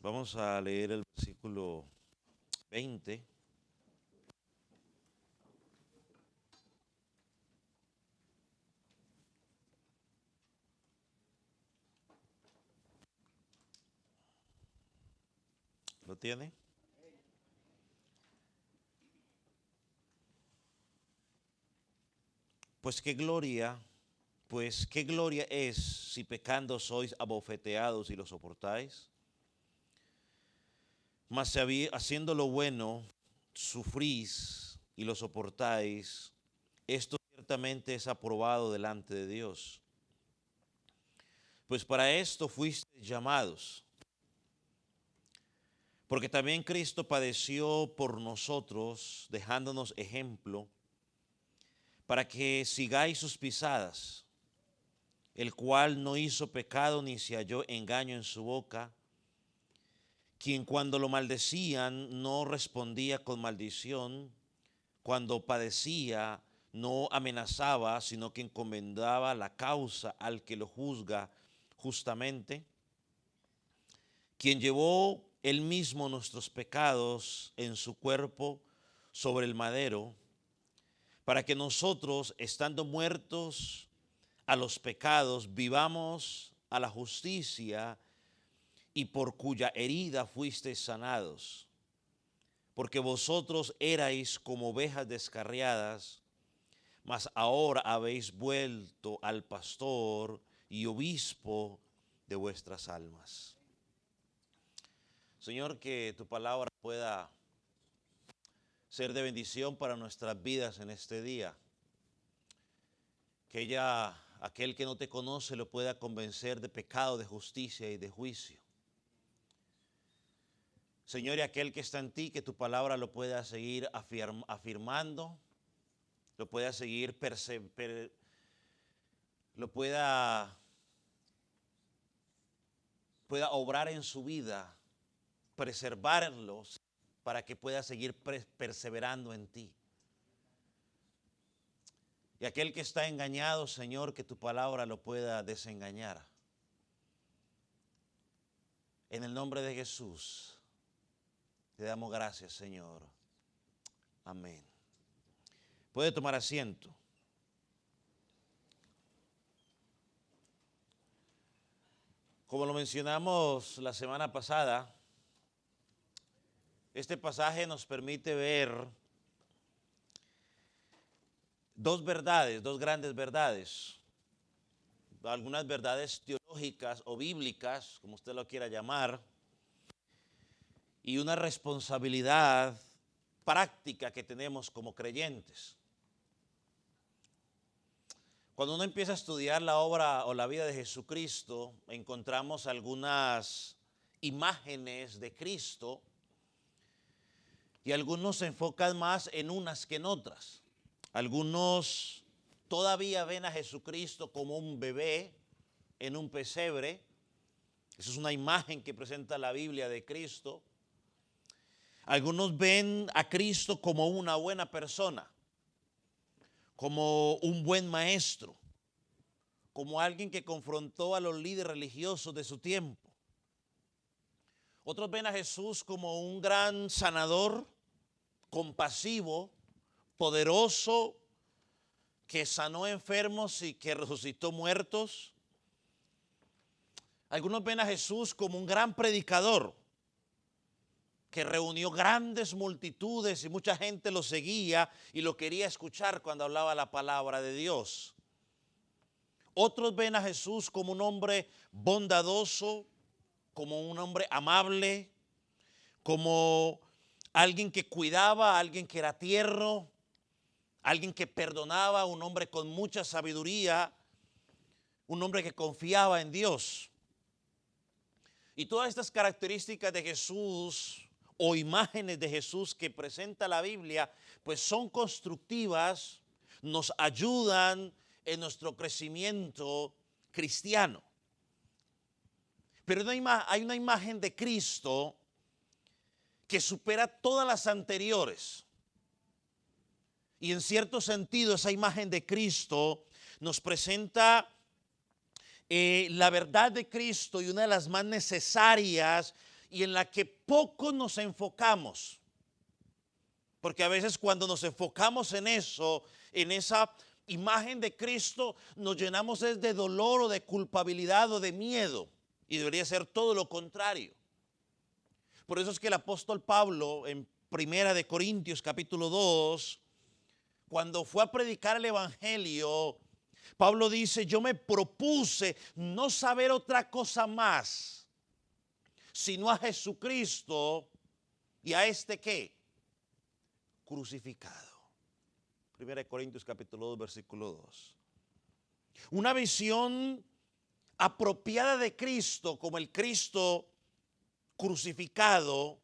Vamos a leer el versículo 20. ¿Lo tiene? Pues qué gloria es si pecando sois abofeteados y lo soportáis. Mas si haciendo lo bueno sufrís y lo soportáis, esto ciertamente es aprobado delante de Dios. Pues para esto fuisteis llamados, porque también Cristo padeció por nosotros, dejándonos ejemplo, para que sigáis sus pisadas, el cual no hizo pecado ni se halló engaño en su boca, quien cuando lo maldecían no respondía con maldición, cuando padecía no amenazaba, sino que encomendaba la causa al que lo juzga justamente, quien llevó él mismo nuestros pecados en su cuerpo sobre el madero, para que nosotros, estando muertos a los pecados, vivamos a la justicia, y por cuya herida fuisteis sanados. Porque vosotros erais como ovejas descarriadas, mas ahora habéis vuelto al pastor y obispo de vuestras almas. Señor, que tu palabra pueda ser de bendición para nuestras vidas en este día. Que aquel que no te conoce lo pueda convencer de pecado, de justicia y de juicio. Señor, y aquel que está en ti, que tu palabra lo pueda seguir afirmando, lo pueda seguir pueda obrar en su vida, preservarlos para que pueda seguir perseverando en ti. Y aquel que está engañado, Señor, que tu palabra lo pueda desengañar. En el nombre de Jesús, te damos gracias, Señor. Amén. Puede tomar asiento. Como lo mencionamos la semana pasada, este pasaje nos permite ver dos verdades, dos grandes verdades. Algunas verdades teológicas o bíblicas, como usted lo quiera llamar, y una responsabilidad práctica que tenemos como creyentes. Cuando uno empieza a estudiar la obra o la vida de Jesucristo, encontramos algunas imágenes de Cristo y algunos se enfocan más en unas que en otras. Algunos todavía ven a Jesucristo como un bebé en un pesebre. Esa es una imagen que presenta la Biblia de Cristo. Algunos ven a Cristo como una buena persona, como un buen maestro, como alguien que confrontó a los líderes religiosos de su tiempo. Otros ven a Jesús como un gran sanador, compasivo, poderoso, que sanó enfermos y que resucitó muertos. Algunos ven a Jesús como un gran predicador, que reunió grandes multitudes y mucha gente lo seguía y lo quería escuchar cuando hablaba la palabra de Dios. Otros ven a Jesús como un hombre bondadoso, como un hombre amable, como alguien que cuidaba, alguien que era tierno, alguien que perdonaba, un hombre con mucha sabiduría, un hombre que confiaba en Dios. Y todas estas características de Jesús o imágenes de Jesús que presenta la Biblia, pues son constructivas, nos ayudan en nuestro crecimiento cristiano. Pero hay una imagen de Cristo que supera todas las anteriores. Y en cierto sentido esa imagen de Cristo nos presenta la verdad de Cristo, y una de las más necesarias y en la que poco nos enfocamos. Porque a veces cuando nos enfocamos en eso, en esa imagen de Cristo, nos llenamos de dolor o de culpabilidad o de miedo. Y debería ser todo lo contrario. Por eso es que el apóstol Pablo en Primera de Corintios capítulo 2, cuando fue a predicar el evangelio, Pablo dice, yo me propuse no saber otra cosa más, sino a Jesucristo y a este ¿qué? Crucificado. Primera de Corintios capítulo 2, versículo 2. Una visión apropiada de Cristo como el Cristo crucificado,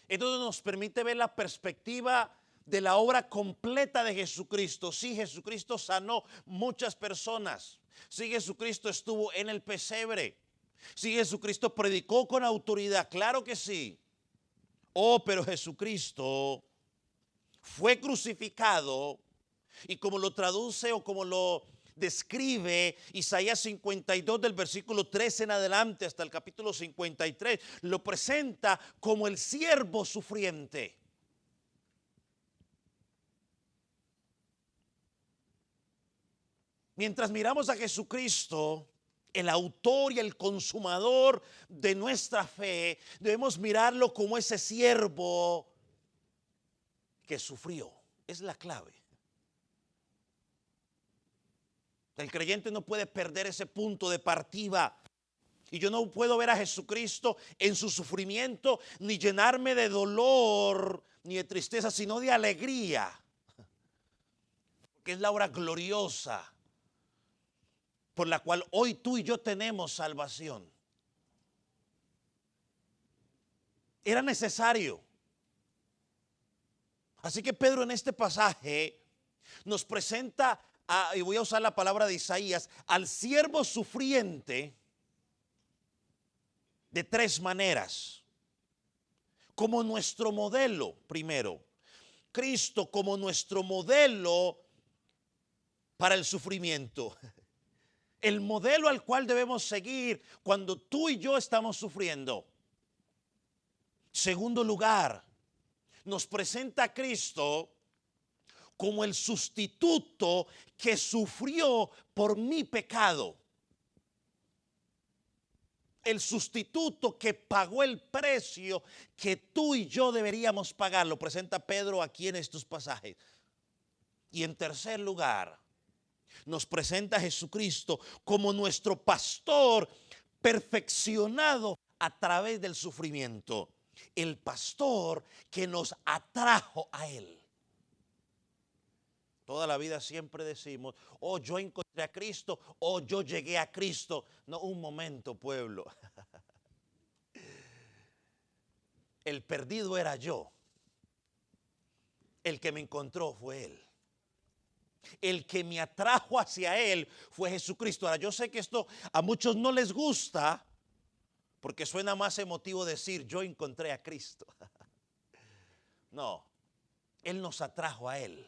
entonces nos permite ver la perspectiva de la obra completa de Jesucristo. Sí, Jesucristo sanó muchas personas. Sí, Jesucristo estuvo en el pesebre. Sí, Jesucristo predicó con autoridad. Claro que sí. Oh, pero Jesucristo fue crucificado y como lo traduce o como lo describe Isaías 52 del versículo 13 en adelante hasta el capítulo 53, lo presenta como el siervo sufriente. Mientras miramos a Jesucristo, el autor y el consumador de nuestra fe, debemos mirarlo como ese siervo que sufrió. Es la clave. El creyente no puede perder ese punto de partida. Y yo no puedo ver a Jesucristo en su sufrimiento, ni llenarme de dolor, ni de tristeza, sino de alegría. Porque es la obra gloriosa por la cual hoy tú y yo tenemos salvación. Era necesario. Así que Pedro en este pasaje nos presenta, y voy a usar la palabra de Isaías, al siervo sufriente de tres maneras. Como nuestro modelo, primero. Cristo como nuestro modelo para el sufrimiento. El modelo al cual debemos seguir cuando tú y yo estamos sufriendo. Segundo lugar, nos presenta a Cristo como el sustituto que sufrió por mi pecado. El sustituto que pagó el precio que tú y yo deberíamos pagar. Lo presenta Pedro aquí en estos pasajes. Y en tercer lugar, nos presenta a Jesucristo como nuestro pastor perfeccionado a través del sufrimiento. El pastor que nos atrajo a Él. Toda la vida siempre decimos, oh, yo encontré a Cristo, oh, yo llegué a Cristo. No, un momento, pueblo. El perdido era yo. El que me encontró fue Él. El que me atrajo hacia Él fue Jesucristo. Ahora, yo sé que esto a muchos no les gusta, porque suena más emotivo decir, yo encontré a Cristo. No, Él nos atrajo a Él.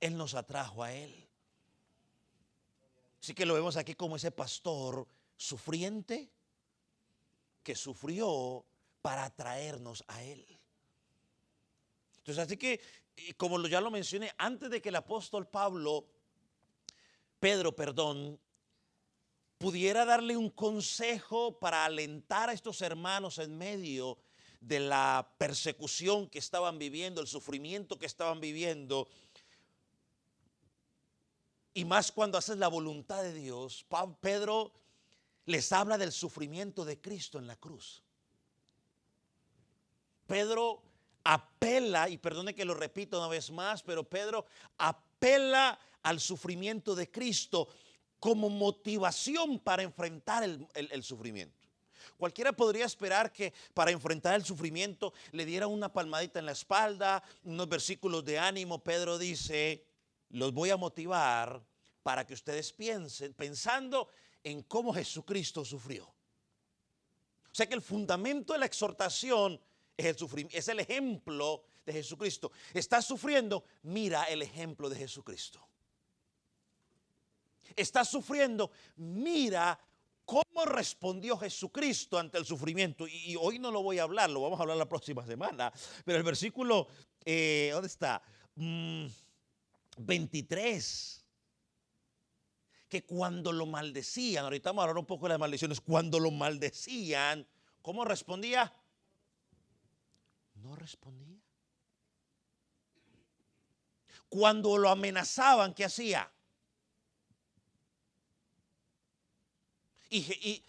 Él nos atrajo a Él. Así que lo vemos aquí como ese pastor sufriente que sufrió para atraernos a Él. Entonces, así que, como ya lo mencioné, antes de que el apóstol Pedro, pudiera darle un consejo para alentar a estos hermanos en medio de la persecución que estaban viviendo, el sufrimiento que estaban viviendo, y más cuando haces la voluntad de Dios, Pedro les habla del sufrimiento de Cristo en la cruz. Pedro apela, y perdone que lo repito una vez más, pero Pedro apela al sufrimiento de Cristo como motivación para enfrentar el sufrimiento. Cualquiera podría esperar que para enfrentar el sufrimiento le diera una palmadita en la espalda, unos versículos de ánimo. Pedro dice, los voy a motivar para que ustedes piensen, pensando en cómo Jesucristo sufrió. O sea que el fundamento de la exhortación es el ejemplo de Jesucristo. ¿Estás sufriendo? Mira el ejemplo de Jesucristo. ¿Estás sufriendo? Mira ¿Cómo respondió Jesucristo ante el sufrimiento? Y hoy no lo voy a hablar, lo vamos a hablar la próxima semana. Pero el versículo, ¿dónde está? 23. Que cuando lo maldecían, ahorita vamos a hablar un poco de las maldiciones, cuando lo maldecían, ¿cómo respondía? No respondía. Cuando lo amenazaban, ¿qué hacía? Y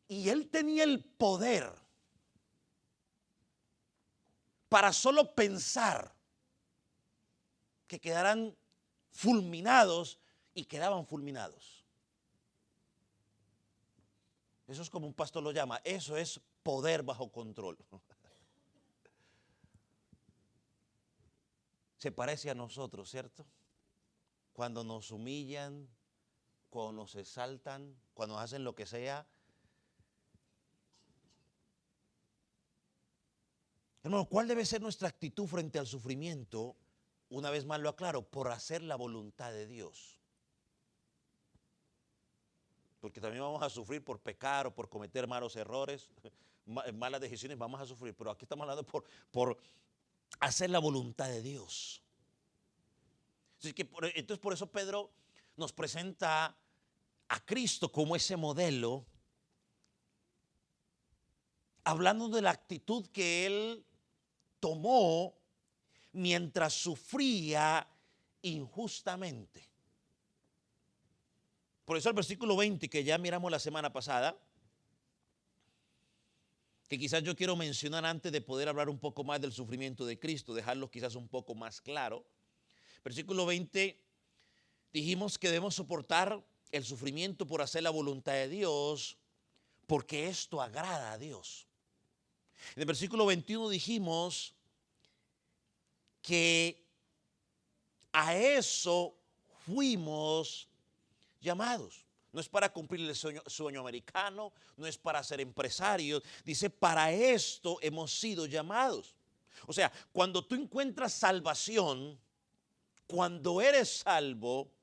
él tenía el poder para solo pensar que quedaran fulminados y quedaban fulminados. Eso es como un pastor lo llama, eso es poder bajo control. Se parece a nosotros, ¿cierto? Cuando nos humillan, cuando nos exaltan, cuando nos hacen lo que sea. Hermano, ¿cuál debe ser nuestra actitud frente al sufrimiento? Una vez más lo aclaro, por hacer la voluntad de Dios. Porque también vamos a sufrir por pecar o por cometer malos errores, malas decisiones, vamos a sufrir. Pero aquí estamos hablando por hacer la voluntad de Dios. Entonces por eso Pedro nos presenta a Cristo como ese modelo, hablando de la actitud que él tomó mientras sufría injustamente. Por eso el versículo 20 que ya miramos la semana pasada, que quizás yo quiero mencionar antes de poder hablar un poco más del sufrimiento de Cristo, dejarlo quizás un poco más claro. Versículo 20, dijimos que debemos soportar el sufrimiento por hacer la voluntad de Dios, porque esto agrada a Dios. En el versículo 21 dijimos que a eso fuimos llamados. No es para cumplir el sueño americano, no es para ser empresarios. Dice, para esto hemos sido llamados. O sea, cuando tú encuentras salvación, cuando eres salvo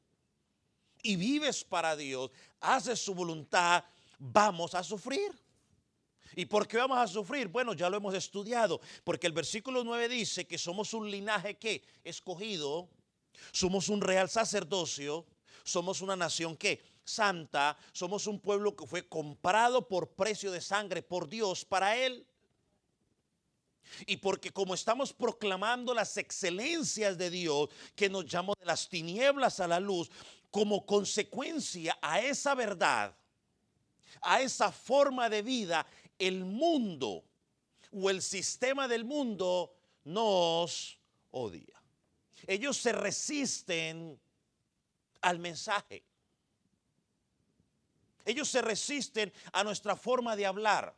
y vives para Dios, haces su voluntad, vamos a sufrir. ¿Y por qué vamos a sufrir? Bueno, ya lo hemos estudiado, porque el versículo 9 dice que somos un linaje que escogido, somos un real sacerdocio, somos una nación que santa, somos un pueblo que fue comprado por precio de sangre por Dios para Él. Y porque como estamos proclamando las excelencias de Dios, que nos llamó de las tinieblas a la luz, como consecuencia a esa verdad, a esa forma de vida, el mundo o el sistema del mundo nos odia. Ellos se resisten al mensaje. Ellos se resisten a nuestra forma de hablar.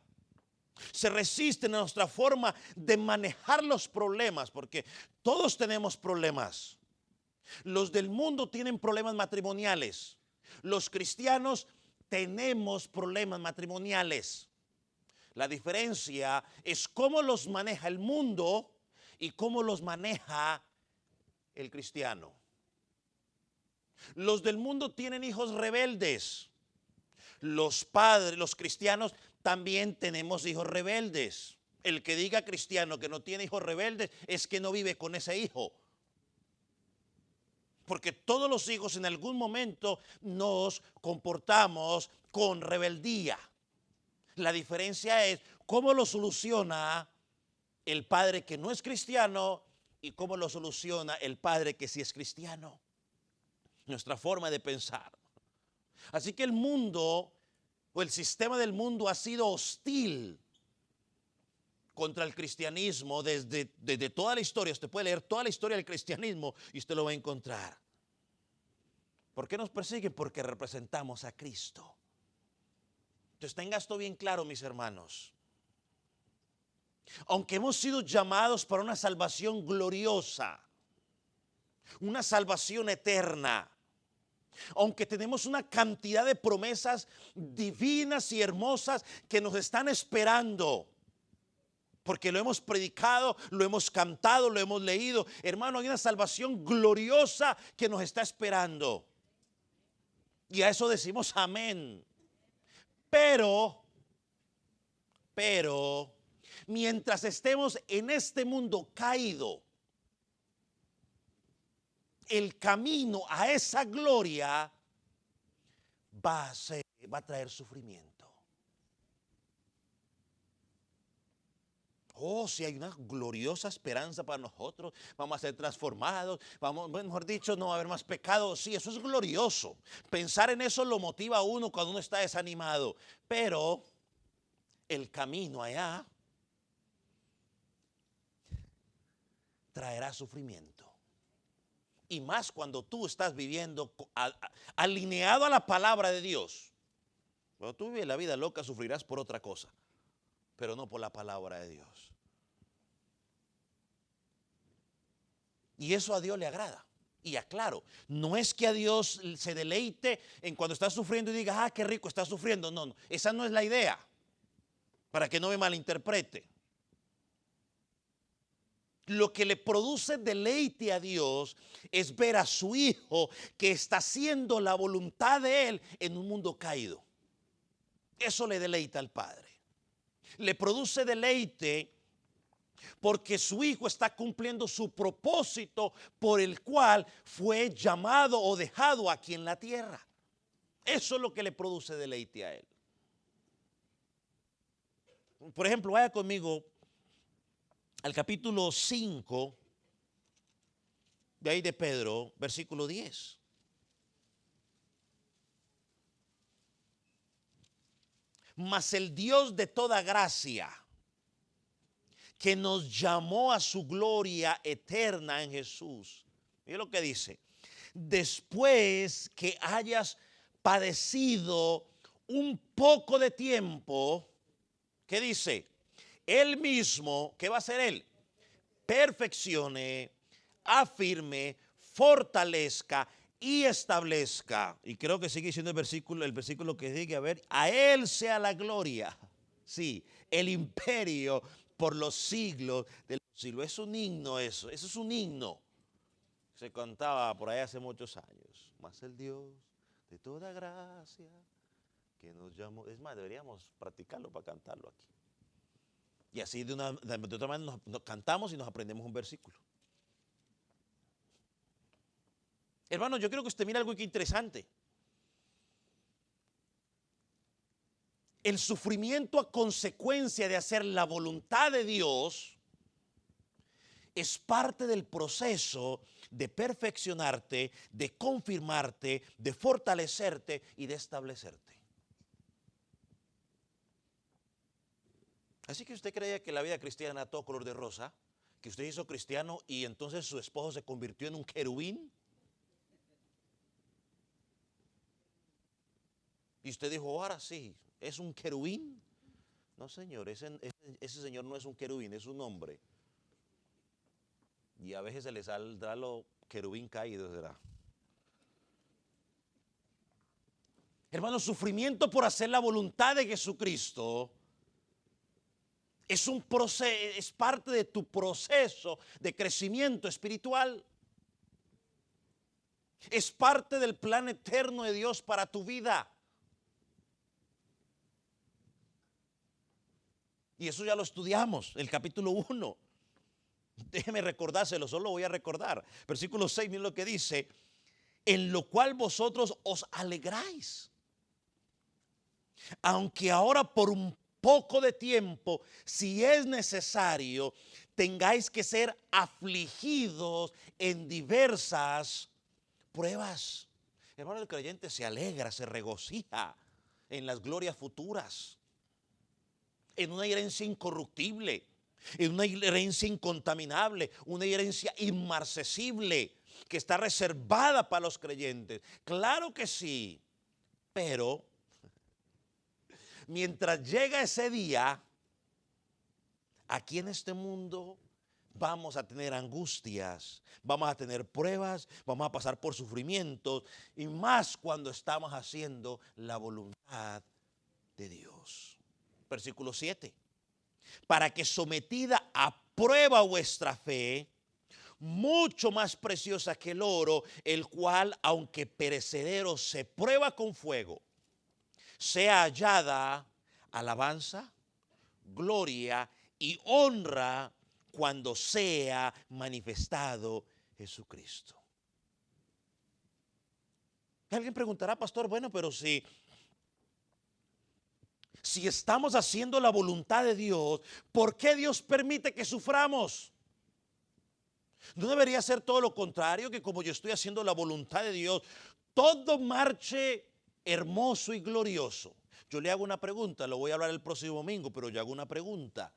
Se resisten a nuestra forma de manejar los problemas, porque todos tenemos problemas. Los del mundo tienen problemas matrimoniales. Los cristianos tenemos problemas matrimoniales. La diferencia es cómo los maneja el mundo y cómo los maneja el cristiano. Los del mundo tienen hijos rebeldes. Los padres, los cristianos, también tenemos hijos rebeldes. El que diga cristiano que no tiene hijos rebeldes es que no vive con ese hijo. Porque todos los hijos en algún momento nos comportamos con rebeldía. La diferencia es cómo lo soluciona el padre que no es cristiano y cómo lo soluciona el padre que sí es cristiano. Nuestra forma de pensar. Así que el mundo o el sistema del mundo ha sido hostil contra el cristianismo desde toda la historia. Usted puede leer toda la historia del cristianismo y usted lo va a encontrar. ¿Por qué nos persiguen? Porque representamos a Cristo. Entonces tenga esto bien claro, mis hermanos. Aunque hemos sido llamados para una salvación gloriosa, una salvación eterna, aunque tenemos una cantidad de promesas divinas y hermosas que nos están esperando, porque lo hemos predicado, lo hemos cantado, lo hemos leído. Hermano, hay una salvación gloriosa que nos está esperando. Y a eso decimos amén. Pero, mientras estemos en este mundo caído, el camino a esa gloria va a traer sufrimiento. Oh, si hay una gloriosa esperanza para nosotros, vamos a ser transformados, vamos, mejor dicho, no va a haber más pecado. Sí, eso es glorioso. Pensar en eso lo motiva a uno cuando uno está desanimado. Pero el camino allá traerá sufrimiento. Y más cuando tú estás viviendo alineado a la palabra de Dios. Cuando tú vives la vida loca, sufrirás por otra cosa, pero no por la palabra de Dios. Y eso a Dios le agrada. Y aclaro, no es que a Dios se deleite en cuando está sufriendo y diga, qué rico está sufriendo. No, no, esa no es la idea. Para que no me malinterprete. Lo que le produce deleite a Dios es ver a su Hijo que está haciendo la voluntad de Él en un mundo caído. Eso le deleita al Padre. Le produce deleite porque su Hijo está cumpliendo su propósito por el cual fue llamado o dejado aquí en la tierra. Eso es lo que le produce deleite a Él. Por ejemplo, vaya conmigo al capítulo 5 de ahí de Pedro, versículo 10. Mas el Dios de toda gracia, que nos llamó a su gloria eterna en Jesús. Mira lo que dice. Después que hayas padecido un poco de tiempo, ¿qué dice? Él mismo, ¿qué va a hacer Él? Perfeccione, afirme, fortalezca y establezca. Y creo que sigue diciendo el versículo que dice, a ver, a Él sea la gloria. Sí, el imperio por los siglos de los siglos. Es un himno eso es un himno. Se cantaba por ahí hace muchos años. Mas el Dios de toda gracia que nos llamó. Es más, deberíamos practicarlo para cantarlo aquí. Y así de otra manera nos cantamos y nos aprendemos un versículo. Hermano, yo creo que usted mira algo que interesante. El sufrimiento a consecuencia de hacer la voluntad de Dios es parte del proceso de perfeccionarte, de confirmarte, de fortalecerte y de establecerte. Así que usted creía que la vida cristiana era todo color de rosa, que usted hizo cristiano y entonces su esposo se convirtió en un querubín. Y usted dijo, ahora sí, ¿es un querubín? No, señor, ese señor no es un querubín, es un hombre. Y a veces se le saldrá lo querubín caído, será. Hermano, sufrimiento por hacer la voluntad de Jesucristo es un proceso, es parte de tu proceso de crecimiento espiritual. Es parte del plan eterno de Dios para tu vida. Y eso ya lo estudiamos, el capítulo 1. Déjeme recordárselo, solo voy a recordar. Versículo 6, miren lo que dice. En lo cual vosotros os alegráis. Aunque ahora por un poco de tiempo, si es necesario, tengáis que ser afligidos en diversas pruebas. Hermano, el creyente se alegra, se regocija en las glorias futuras, en una herencia incorruptible, en una herencia incontaminable, una herencia inmarcesible que está reservada para los creyentes. Claro que sí, pero mientras llega ese día, aquí en este mundo vamos a tener angustias, vamos a tener pruebas, vamos a pasar por sufrimientos y más cuando estamos haciendo la voluntad de Dios. Versículo 7. Para que sometida a prueba vuestra fe, mucho más preciosa que el oro, el cual, aunque perecedero, se prueba con fuego, sea hallada alabanza, gloria y honra cuando sea manifestado Jesucristo. Alguien preguntará, pastor, bueno, pero si estamos haciendo la voluntad de Dios, ¿por qué Dios permite que suframos? ¿No debería ser todo lo contrario? Que como yo estoy haciendo la voluntad de Dios, todo marche hermoso y glorioso. Yo le hago una pregunta, lo voy a hablar el próximo domingo, pero yo hago una pregunta.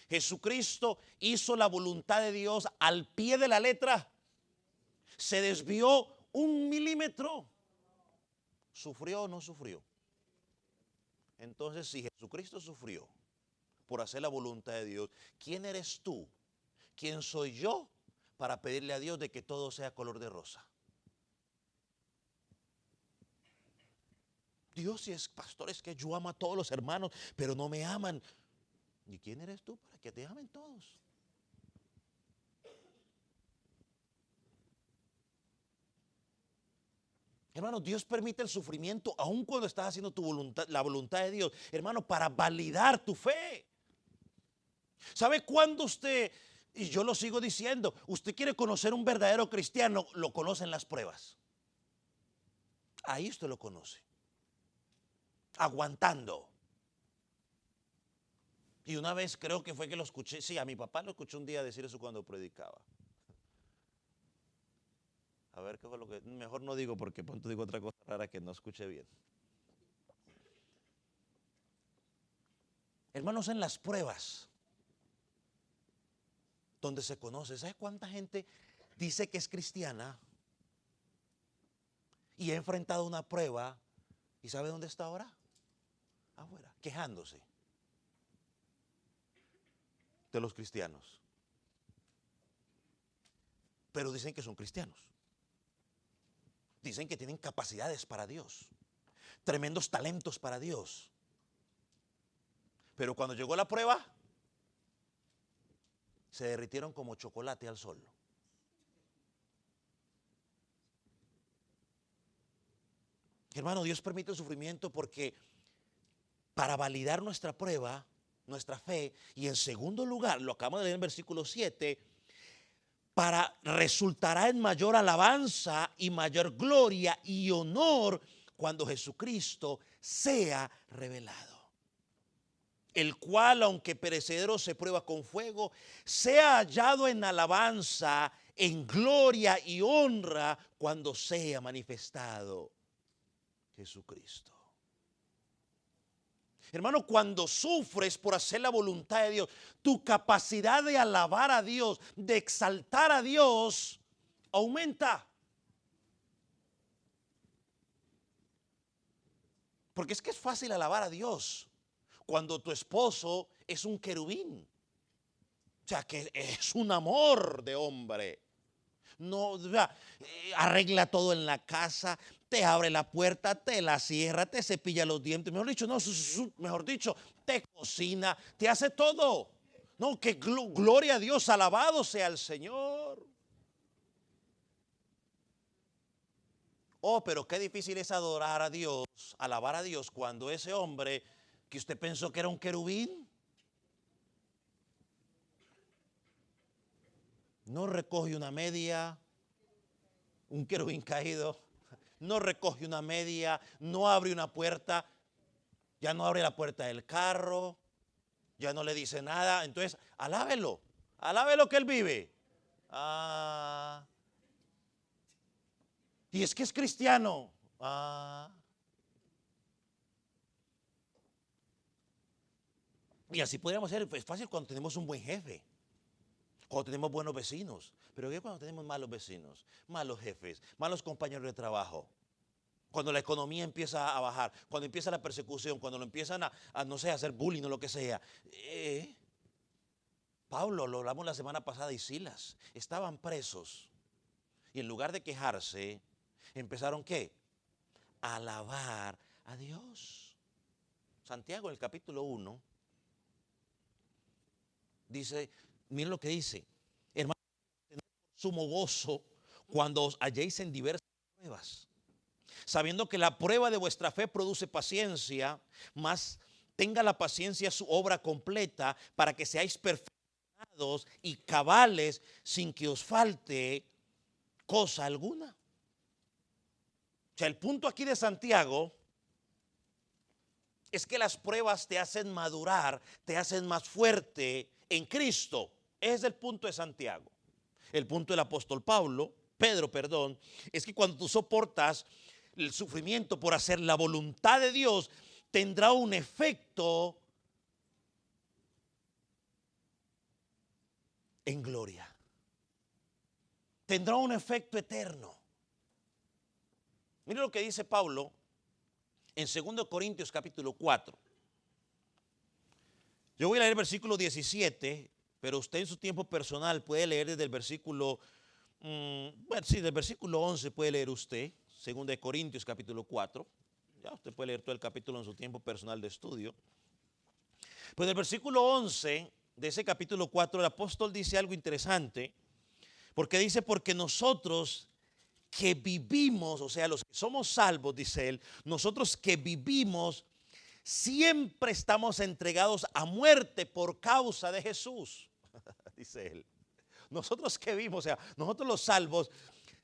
¿Jesucristo hizo la voluntad de Dios al pie de la letra? ¿Se desvió 1 milímetro? ¿Sufrió o no sufrió? Entonces, si Jesucristo sufrió por hacer la voluntad de Dios, ¿quién eres tú? ¿Quién soy yo para pedirle a Dios de que todo sea color de rosa? Dios, si es pastor, es que yo amo a todos los hermanos, pero no me aman. ¿Y quién eres tú para que te amen todos? Hermano, Dios permite el sufrimiento aun cuando estás haciendo tu voluntad, la voluntad de Dios, hermano, para validar tu fe. ¿Sabe cuándo usted, y yo lo sigo diciendo, usted quiere conocer un verdadero cristiano? Lo conoce en las pruebas. Ahí usted lo conoce. Aguantando. Y una vez creo que fue que lo escuché, sí, a mi papá lo escuché un día decir eso cuando predicaba. A ver qué fue lo que, mejor no digo porque pronto digo otra cosa rara que no escuché bien. Hermanos, en las pruebas, donde se conoce, ¿sabe cuánta gente dice que es cristiana y ha enfrentado una prueba y sabe dónde está ahora? Afuera, quejándose de los cristianos. Pero dicen que son cristianos. Dicen que tienen capacidades para Dios, tremendos talentos para Dios. Pero cuando llegó la prueba, se derritieron como chocolate al sol. Hermano, Dios permite el sufrimiento porque para validar nuestra prueba, nuestra fe, y en segundo lugar, lo acabamos de leer en versículo 7, para resultará en mayor alabanza y mayor gloria y honor cuando Jesucristo sea revelado. El cual, aunque perecedero se prueba con fuego, sea hallado en alabanza, en gloria y honra cuando sea manifestado Jesucristo. Hermano, cuando sufres por hacer la voluntad de Dios, tu capacidad de alabar a Dios, de exaltar a Dios, aumenta. Porque es que es fácil alabar a Dios cuando tu esposo es un querubín. O sea, que es un amor de hombre. No, arregla todo en la casa, te abre la puerta, te la cierra, te cepilla los dientes. Mejor dicho, no, mejor dicho, te cocina, te hace todo. No, que gloria a Dios, alabado sea el Señor. Oh, pero qué difícil es adorar a Dios, alabar a Dios cuando ese hombre que usted pensó que era un querubín, no recoge una media, un querubín caído, no recoge una media, no abre una puerta, ya no abre la puerta del carro, ya no le dice nada. Entonces, alábelo, alábelo que él vive. Ah, y es que es cristiano. Ah, y así podríamos ser, es fácil cuando tenemos un buen jefe, cuando tenemos buenos vecinos. Pero ¿qué cuando tenemos malos vecinos, malos jefes, malos compañeros de trabajo? Cuando la economía empieza a bajar, cuando empieza la persecución, cuando lo empiezan no sé, a hacer bullying o lo que sea. Pablo, lo hablamos la semana pasada, y Silas estaban presos. Y en lugar de quejarse, empezaron ¿qué? A alabar a Dios. Santiago en el capítulo 1 dice, miren lo que dice, hermano, tened sumo gozo cuando os halléis en diversas pruebas. sabiendo que la prueba de vuestra fe produce paciencia, mas tenga la paciencia su obra completa para que seáis perfectos y cabales sin que os falte cosa alguna. O sea, el punto aquí de Santiago es que las pruebas te hacen madurar, te hacen más fuerte en Cristo. Ese es el punto de Santiago. El punto del apóstol Pedro, es que cuando tú soportas el sufrimiento por hacer la voluntad de Dios, tendrá un efecto en gloria. Tendrá un efecto eterno. Mire lo que dice Pablo en 2 Corintios capítulo 4. Yo voy a leer el versículo 17, pero usted en su tiempo personal puede leer desde el versículo, del versículo 11 puede leer usted, 2 Corintios capítulo 4. Ya usted puede leer todo el capítulo en su tiempo personal de estudio. Pues en el versículo 11 de ese capítulo 4 el apóstol dice algo interesante, porque dice, porque nosotros que vivimos, o sea, los que somos salvos, dice él, nosotros que vivimos, siempre estamos entregados a muerte por causa de Jesús, dice él. Nosotros que vivimos, o sea, nosotros los salvos,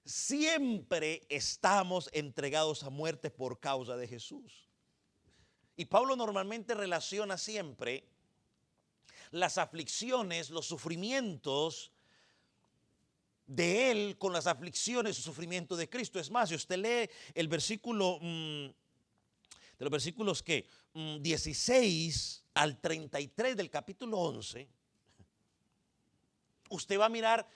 siempre estamos entregados a muerte por causa de Jesús. Y Pablo normalmente relaciona siempre las aflicciones, los sufrimientos de él con las aflicciones y sufrimiento de Cristo. Es más, si usted lee el versículo, de los versículos que 16 al 33 del capítulo 11, usted va a mirar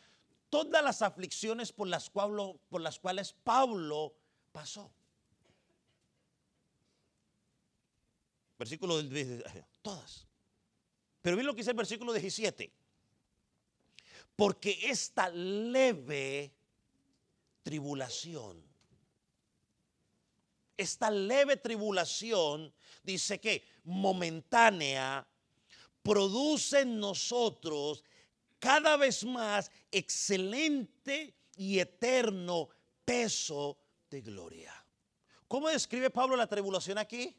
todas las aflicciones por las cuales Pablo pasó. Versículo todas. Pero miren lo que dice el versículo 17. Porque esta leve tribulación, dice que momentánea, produce en nosotros cada vez más excelente y eterno peso de gloria. ¿Cómo describe Pablo la tribulación aquí?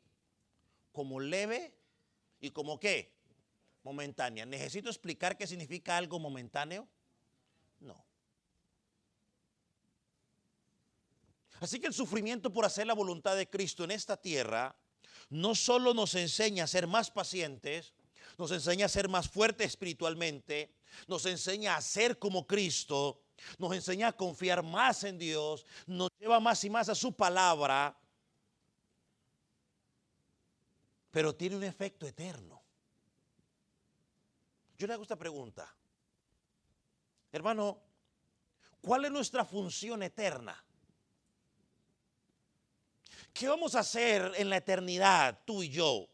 Como leve y como ¿qué? Momentánea. ¿Necesito explicar qué significa algo momentáneo? No. Así que el sufrimiento por hacer la voluntad de Cristo en esta tierra no solo nos enseña a ser más pacientes, nos enseña a ser más fuertes espiritualmente, nos enseña a ser como Cristo, nos enseña a confiar más en Dios, nos lleva más y más a su palabra, pero tiene un efecto eterno. Yo le hago esta pregunta, hermano, ¿cuál es nuestra función eterna? ¿Qué vamos a hacer en la eternidad, tú y yo?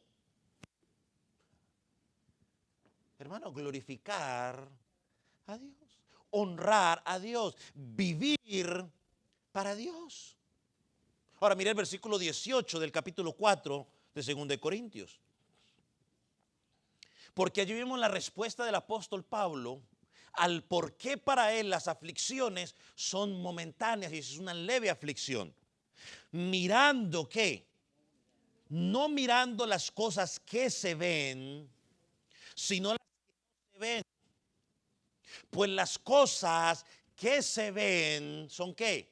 Hermano, glorificar a Dios, honrar a Dios, vivir para Dios. Ahora mire el versículo 18 del capítulo 4 de 2 Corintios. Porque allí vimos la respuesta del apóstol Pablo al por qué para él las aflicciones son momentáneas y es una leve aflicción. Mirando ¿qué? No mirando las cosas que se ven, sino las que se ven. Pues las cosas que se ven son ¿qué?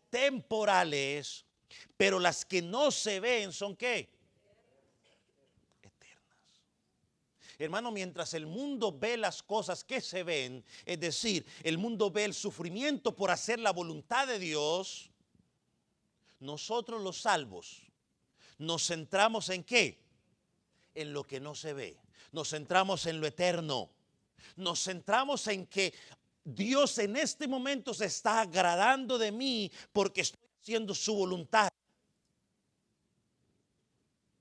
Temporales, pero las que no se ven son ¿qué? Hermano, mientras el mundo ve las cosas que se ven, es decir, el mundo ve el sufrimiento por hacer la voluntad de Dios, nosotros los salvos nos centramos en ¿qué? En lo que no se ve. Nos centramos en lo eterno. Nos centramos en que Dios en este momento se está agradando de mí porque estoy haciendo su voluntad.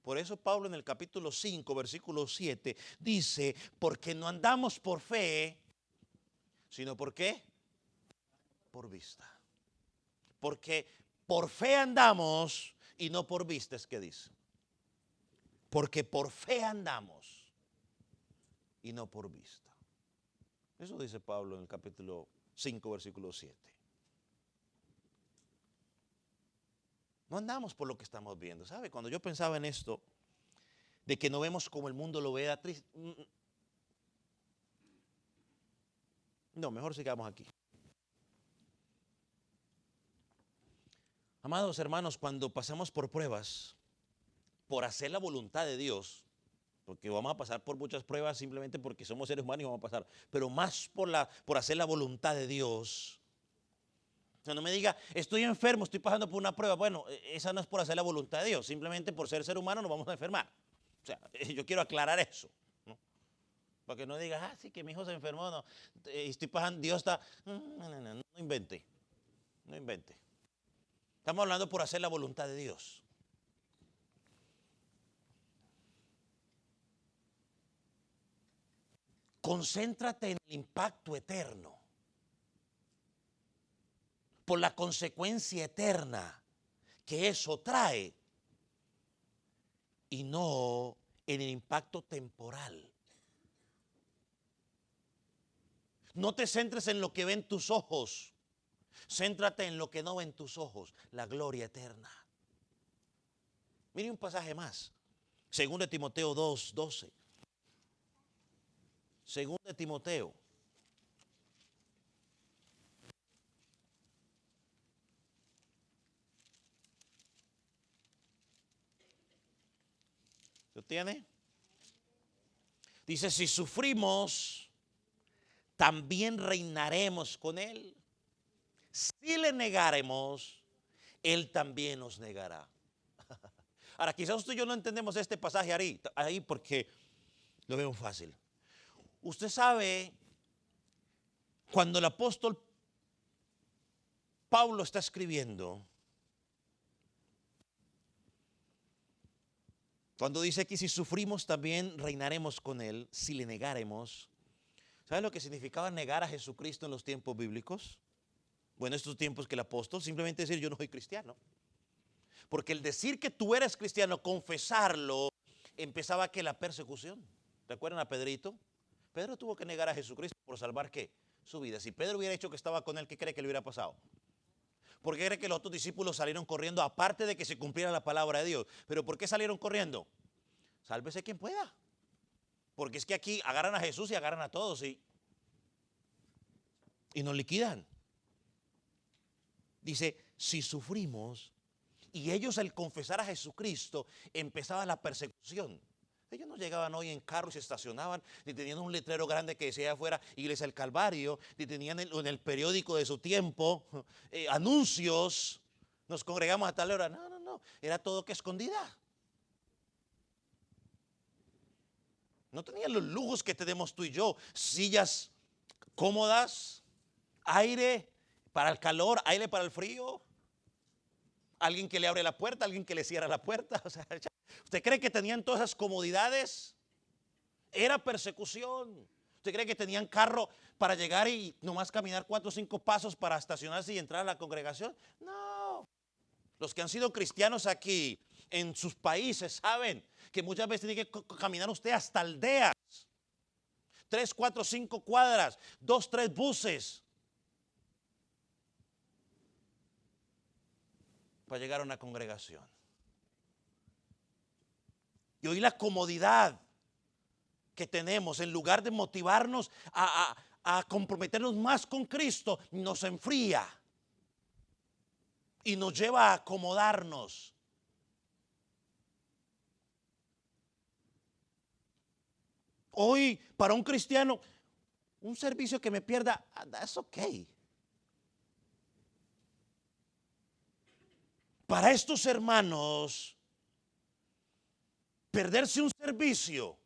Por eso Pablo en el capítulo 5, versículo 7, dice, porque no andamos por fe, sino ¿por qué? Por vista. Porque por fe andamos y no por vista, es que dice. Porque por fe andamos y no por vista. Eso dice Pablo en el capítulo 5, versículo 7. No andamos por lo que estamos viendo. ¿Sabe? Cuando yo pensaba en esto, de que no vemos como el mundo lo ve, da triste. No, mejor sigamos aquí. Amados hermanos, cuando pasamos por pruebas, por hacer la voluntad de Dios, porque vamos a pasar por muchas pruebas simplemente porque somos seres humanos y vamos a pasar, pero más por hacer la voluntad de Dios. O sea, no me diga, estoy enfermo, estoy pasando por una prueba. Bueno, esa no es por hacer la voluntad de Dios, simplemente por ser humano nos vamos a enfermar. O sea, yo quiero aclarar eso, ¿no? Para que no digas, sí, que mi hijo se enfermó, no, estoy pasando, Dios está, no invente, no invente. Estamos hablando por hacer la voluntad de Dios. Concéntrate en el impacto eterno, por la consecuencia eterna que eso trae y no en el impacto temporal. No te centres en lo que ven tus ojos, céntrate en lo que no ven tus ojos, la gloria eterna. Mire un pasaje más, 2 Timoteo 2:12. 2 Timoteo. ¿Lo tiene? Dice, si sufrimos, también reinaremos con Él. Si le negaremos, Él también nos negará. Ahora, quizás usted y yo no entendemos este pasaje ahí porque lo veo fácil. Usted sabe, cuando el apóstol Pablo está escribiendo, cuando dice que si sufrimos también reinaremos con Él, si le negaremos, ¿sabe lo que significaba negar a Jesucristo en los tiempos bíblicos? Bueno, estos tiempos que el apóstol, simplemente decir yo no soy cristiano. Porque el decir que tú eres cristiano, confesarlo, empezaba que la persecución. ¿Recuerdan a Pedrito? Pedro tuvo que negar a Jesucristo por salvar ¿qué? Su vida. Si Pedro hubiera dicho que estaba con él, ¿qué cree que le hubiera pasado? ¿Por qué cree que los otros discípulos salieron corriendo? Aparte de que se cumpliera la palabra de Dios. ¿Pero por qué salieron corriendo? Sálvese quien pueda. Porque es que aquí agarran a Jesús y agarran a todos y nos liquidan. Dice, si sufrimos, y ellos al confesar a Jesucristo empezaba la persecución. Ellos no llegaban hoy en carro y se estacionaban, ni tenían un letrero grande que decía afuera Iglesia del Calvario, ni tenían en el periódico de su tiempo anuncios, nos congregamos a tal hora. No, era todo que escondida. No tenían los lujos que tenemos tú y yo, sillas cómodas, aire para el calor, aire para el frío. Alguien que le abre la puerta, alguien que le cierra la puerta. O sea, ¿usted cree que tenían todas esas comodidades? Era persecución. ¿Usted cree que tenían carro para llegar y nomás caminar 4 o 5 pasos para estacionarse y entrar a la congregación? No. Los que han sido cristianos aquí en sus países saben que muchas veces tiene que caminar usted hasta aldeas. 3, 4, 5 cuadras, 2, 3 buses para llegar a una congregación. Y hoy la comodidad que tenemos, en lugar de motivarnos a comprometernos más con Cristo, nos enfría y nos lleva a acomodarnos. Hoy, para un cristiano, un servicio que me pierda, that's okay. Para estos hermanos, perderse un servicio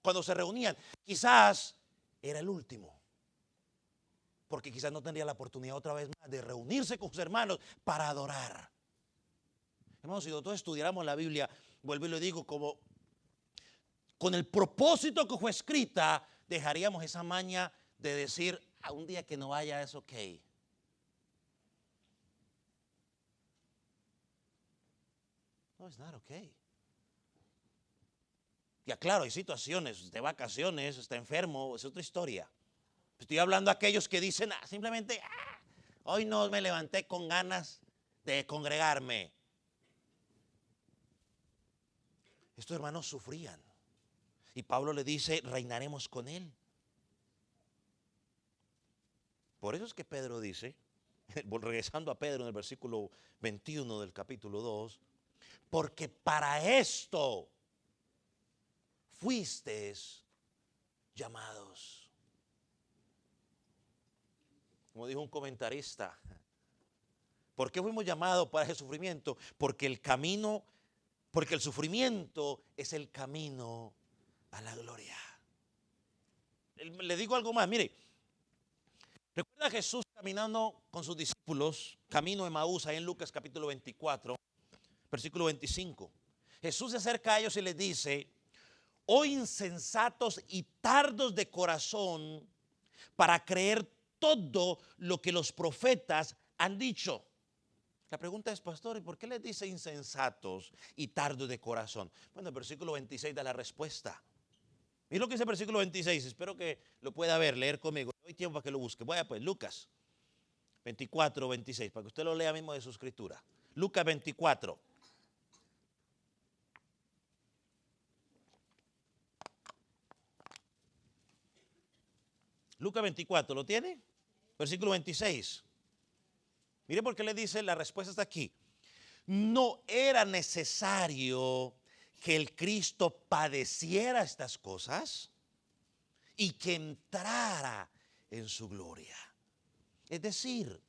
cuando se reunían, quizás era el último. Porque quizás no tendría la oportunidad otra vez más de reunirse con sus hermanos para adorar. Hermanos, si nosotros estudiáramos la Biblia, vuelvo y lo digo, como con el propósito que fue escrita, dejaríamos esa maña de decir, un día que no vaya es ok. No, it's not okay. Ya claro, hay situaciones, de vacaciones, está enfermo, es otra historia. Estoy hablando a aquellos que dicen simplemente, hoy no me levanté con ganas de congregarme. Estos hermanos sufrían. Y Pablo le dice, reinaremos con él. Por eso es que Pedro dice, regresando a Pedro en el versículo 21 del capítulo 2, porque para esto fuisteis llamados. Como dijo un comentarista, ¿por qué fuimos llamados para ese sufrimiento? Porque el sufrimiento es el camino a la gloria. Le digo algo más, mire, recuerda a Jesús caminando con sus discípulos, camino de Emaús, ahí en Lucas capítulo 24, versículo 25. Jesús se acerca a ellos y les dice, oh insensatos y tardos de corazón para creer todo lo que los profetas han dicho. La pregunta es, pastor, ¿y por qué les dice insensatos y tardos de corazón? Bueno, el versículo 26 da la respuesta. Mira lo que dice el versículo 26, espero que lo pueda ver, leer conmigo. No hay tiempo para que lo busque. Vaya pues, Lucas 24, 26, para que usted lo lea mismo de su escritura. Lucas 24. Lucas 24, ¿lo tiene? Versículo 26. Mire por qué le dice, la respuesta está aquí. No era necesario que el Cristo padeciera estas cosas y que entrara en su gloria. Es decir,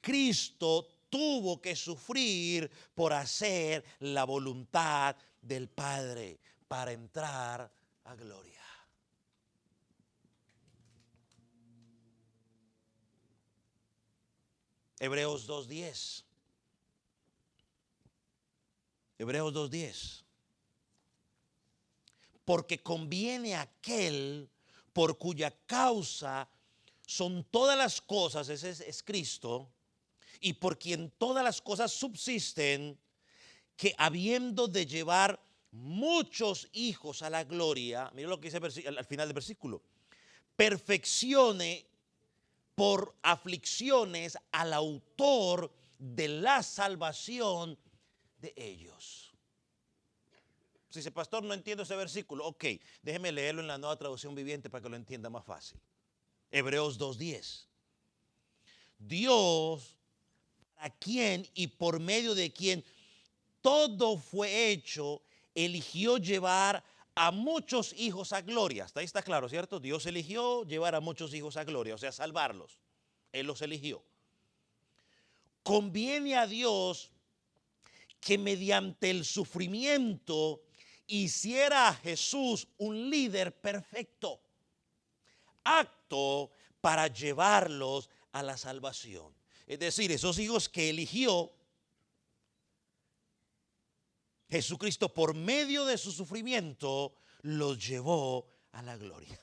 Cristo tuvo que sufrir por hacer la voluntad del Padre para entrar a gloria. Hebreos 2:10. Hebreos 2:10. Porque conviene a aquel por cuya causa son todas las cosas, ese es Cristo, y por quien todas las cosas subsisten, que habiendo de llevar muchos hijos a la gloria, mira lo que dice al final del versículo, perfeccione por aflicciones al autor de la salvación de ellos. Si dice, pastor, no entiendo ese versículo. Ok, déjeme leerlo en la Nueva Traducción Viviente para que lo entienda más fácil. Hebreos 2:10. Dios, para quien y por medio de quien todo fue hecho, eligió llevar a muchos hijos a gloria. Hasta ahí está claro, ¿cierto? Dios eligió llevar a muchos hijos a gloria, o sea, salvarlos. Él los eligió. Conviene a Dios que mediante el sufrimiento hiciera a Jesús un líder perfecto, apto para llevarlos a la salvación. Es decir, esos hijos que eligió Jesucristo por medio de su sufrimiento, los llevó a la gloria.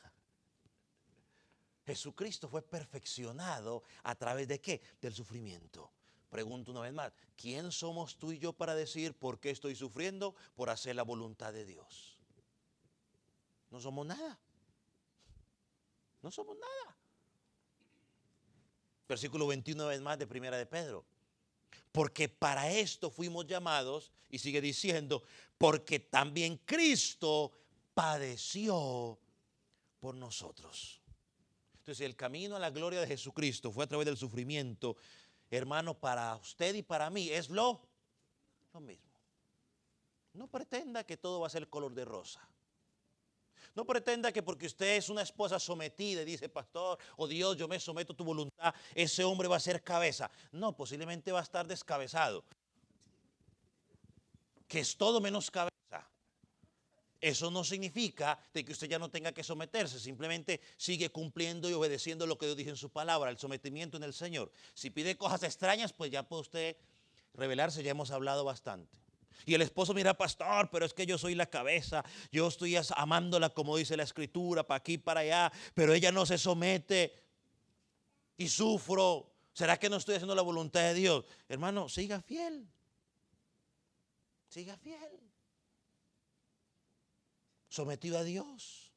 Jesucristo fue perfeccionado a través de ¿qué? Del sufrimiento. Pregunto una vez más, ¿quién somos tú y yo para decir por qué estoy sufriendo? Por hacer la voluntad de Dios. No somos nada. No somos nada. Versículo 21 una vez más de Primera de Pedro. Porque para esto fuimos llamados, y sigue diciendo, porque también Cristo padeció por nosotros. Entonces, el camino a la gloria de Jesucristo fue a través del sufrimiento. Hermano, para usted y para mí es lo mismo. No pretenda que todo va a ser color de rosa. No pretenda que porque usted es una esposa sometida y dice, pastor, oh Dios, yo me someto a tu voluntad, ese hombre va a ser cabeza. No, posiblemente va a estar descabezado. Que es todo menos cabeza. Eso no significa de que usted ya no tenga que someterse, simplemente sigue cumpliendo y obedeciendo lo que Dios dice en su palabra, el sometimiento en el Señor. Si pide cosas extrañas, pues ya puede usted revelarse, ya hemos hablado bastante. Y el esposo, mira, pastor, pero es que yo soy la cabeza, yo estoy amándola como dice la Escritura, para aquí, para allá, pero ella no se somete y sufro. ¿Será que no estoy haciendo la voluntad de Dios? Hermano, siga fiel. Siga fiel. Sometido a Dios.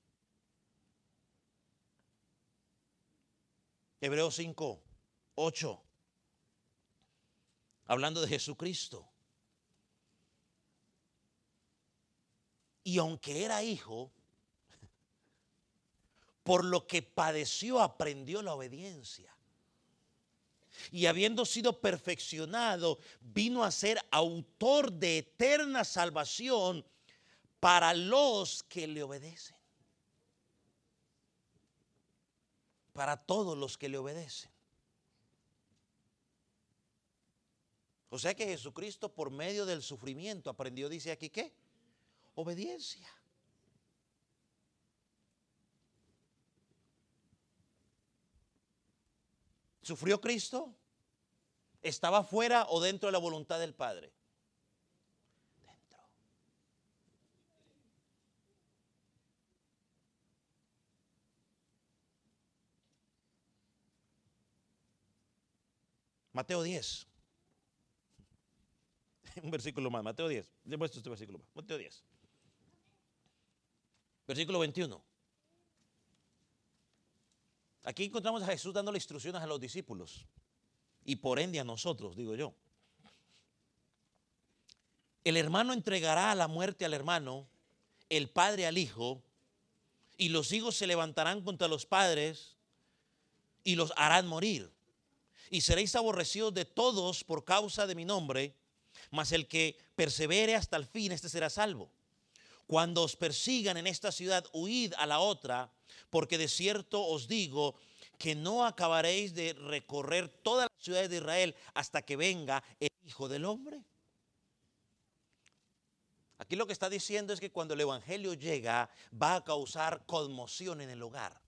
Hebreos 5:8. Hablando de Jesucristo. Y aunque era hijo, por lo que padeció aprendió la obediencia. Y habiendo sido perfeccionado, vino a ser autor de eterna salvación para los que le obedecen. Para todos los que le obedecen. O sea que Jesucristo por medio del sufrimiento aprendió, dice aquí, ¿qué? Obediencia. ¿Sufrió Cristo? ¿Estaba fuera o dentro de la voluntad del Padre? Dentro. Mateo 10. Un versículo más, Mateo 10. Le muestro este versículo más. Mateo 10. Versículo 21. Aquí encontramos a Jesús dándole instrucciones a los discípulos. Y por ende a nosotros, digo yo. El hermano entregará a la muerte al hermano, el padre al hijo, y los hijos se levantarán contra los padres y los harán morir. Y seréis aborrecidos de todos por causa de mi nombre, mas el que persevere hasta el fin, este será salvo. Cuando os persigan en esta ciudad, huid a la otra, porque de cierto os digo que no acabaréis de recorrer todas las ciudades de Israel hasta que venga el Hijo del Hombre. Aquí lo que está diciendo es que cuando el evangelio llega, va a causar conmoción en el hogar.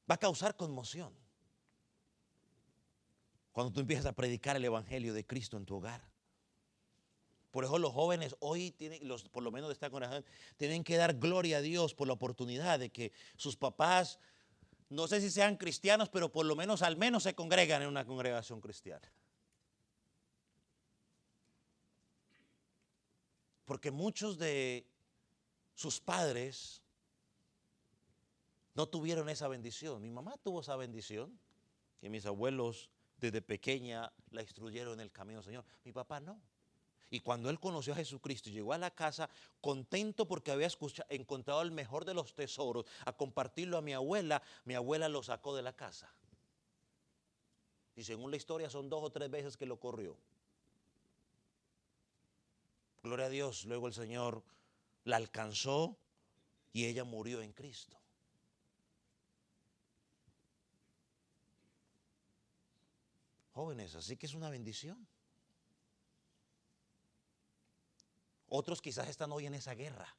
Va a causar conmoción cuando tú empiezas a predicar el evangelio de Cristo en tu hogar. Por eso los jóvenes hoy tienen, por lo menos de esta congregación, tienen que dar gloria a Dios por la oportunidad de que sus papás, no sé si sean cristianos, pero por lo menos al menos se congregan en una congregación cristiana. Porque muchos de sus padres no tuvieron esa bendición. Mi mamá tuvo esa bendición, que mis abuelos desde pequeña la instruyeron en el camino del Señor. Mi papá no. Y cuando él conoció a Jesucristo y llegó a la casa contento porque había encontrado el mejor de los tesoros, a compartirlo a mi abuela lo sacó de la casa. Y según la historia son 2 o 3 veces que lo corrió. Gloria a Dios, luego el Señor la alcanzó y ella murió en Cristo. Jóvenes, así que es una bendición. Otros quizás están hoy en esa guerra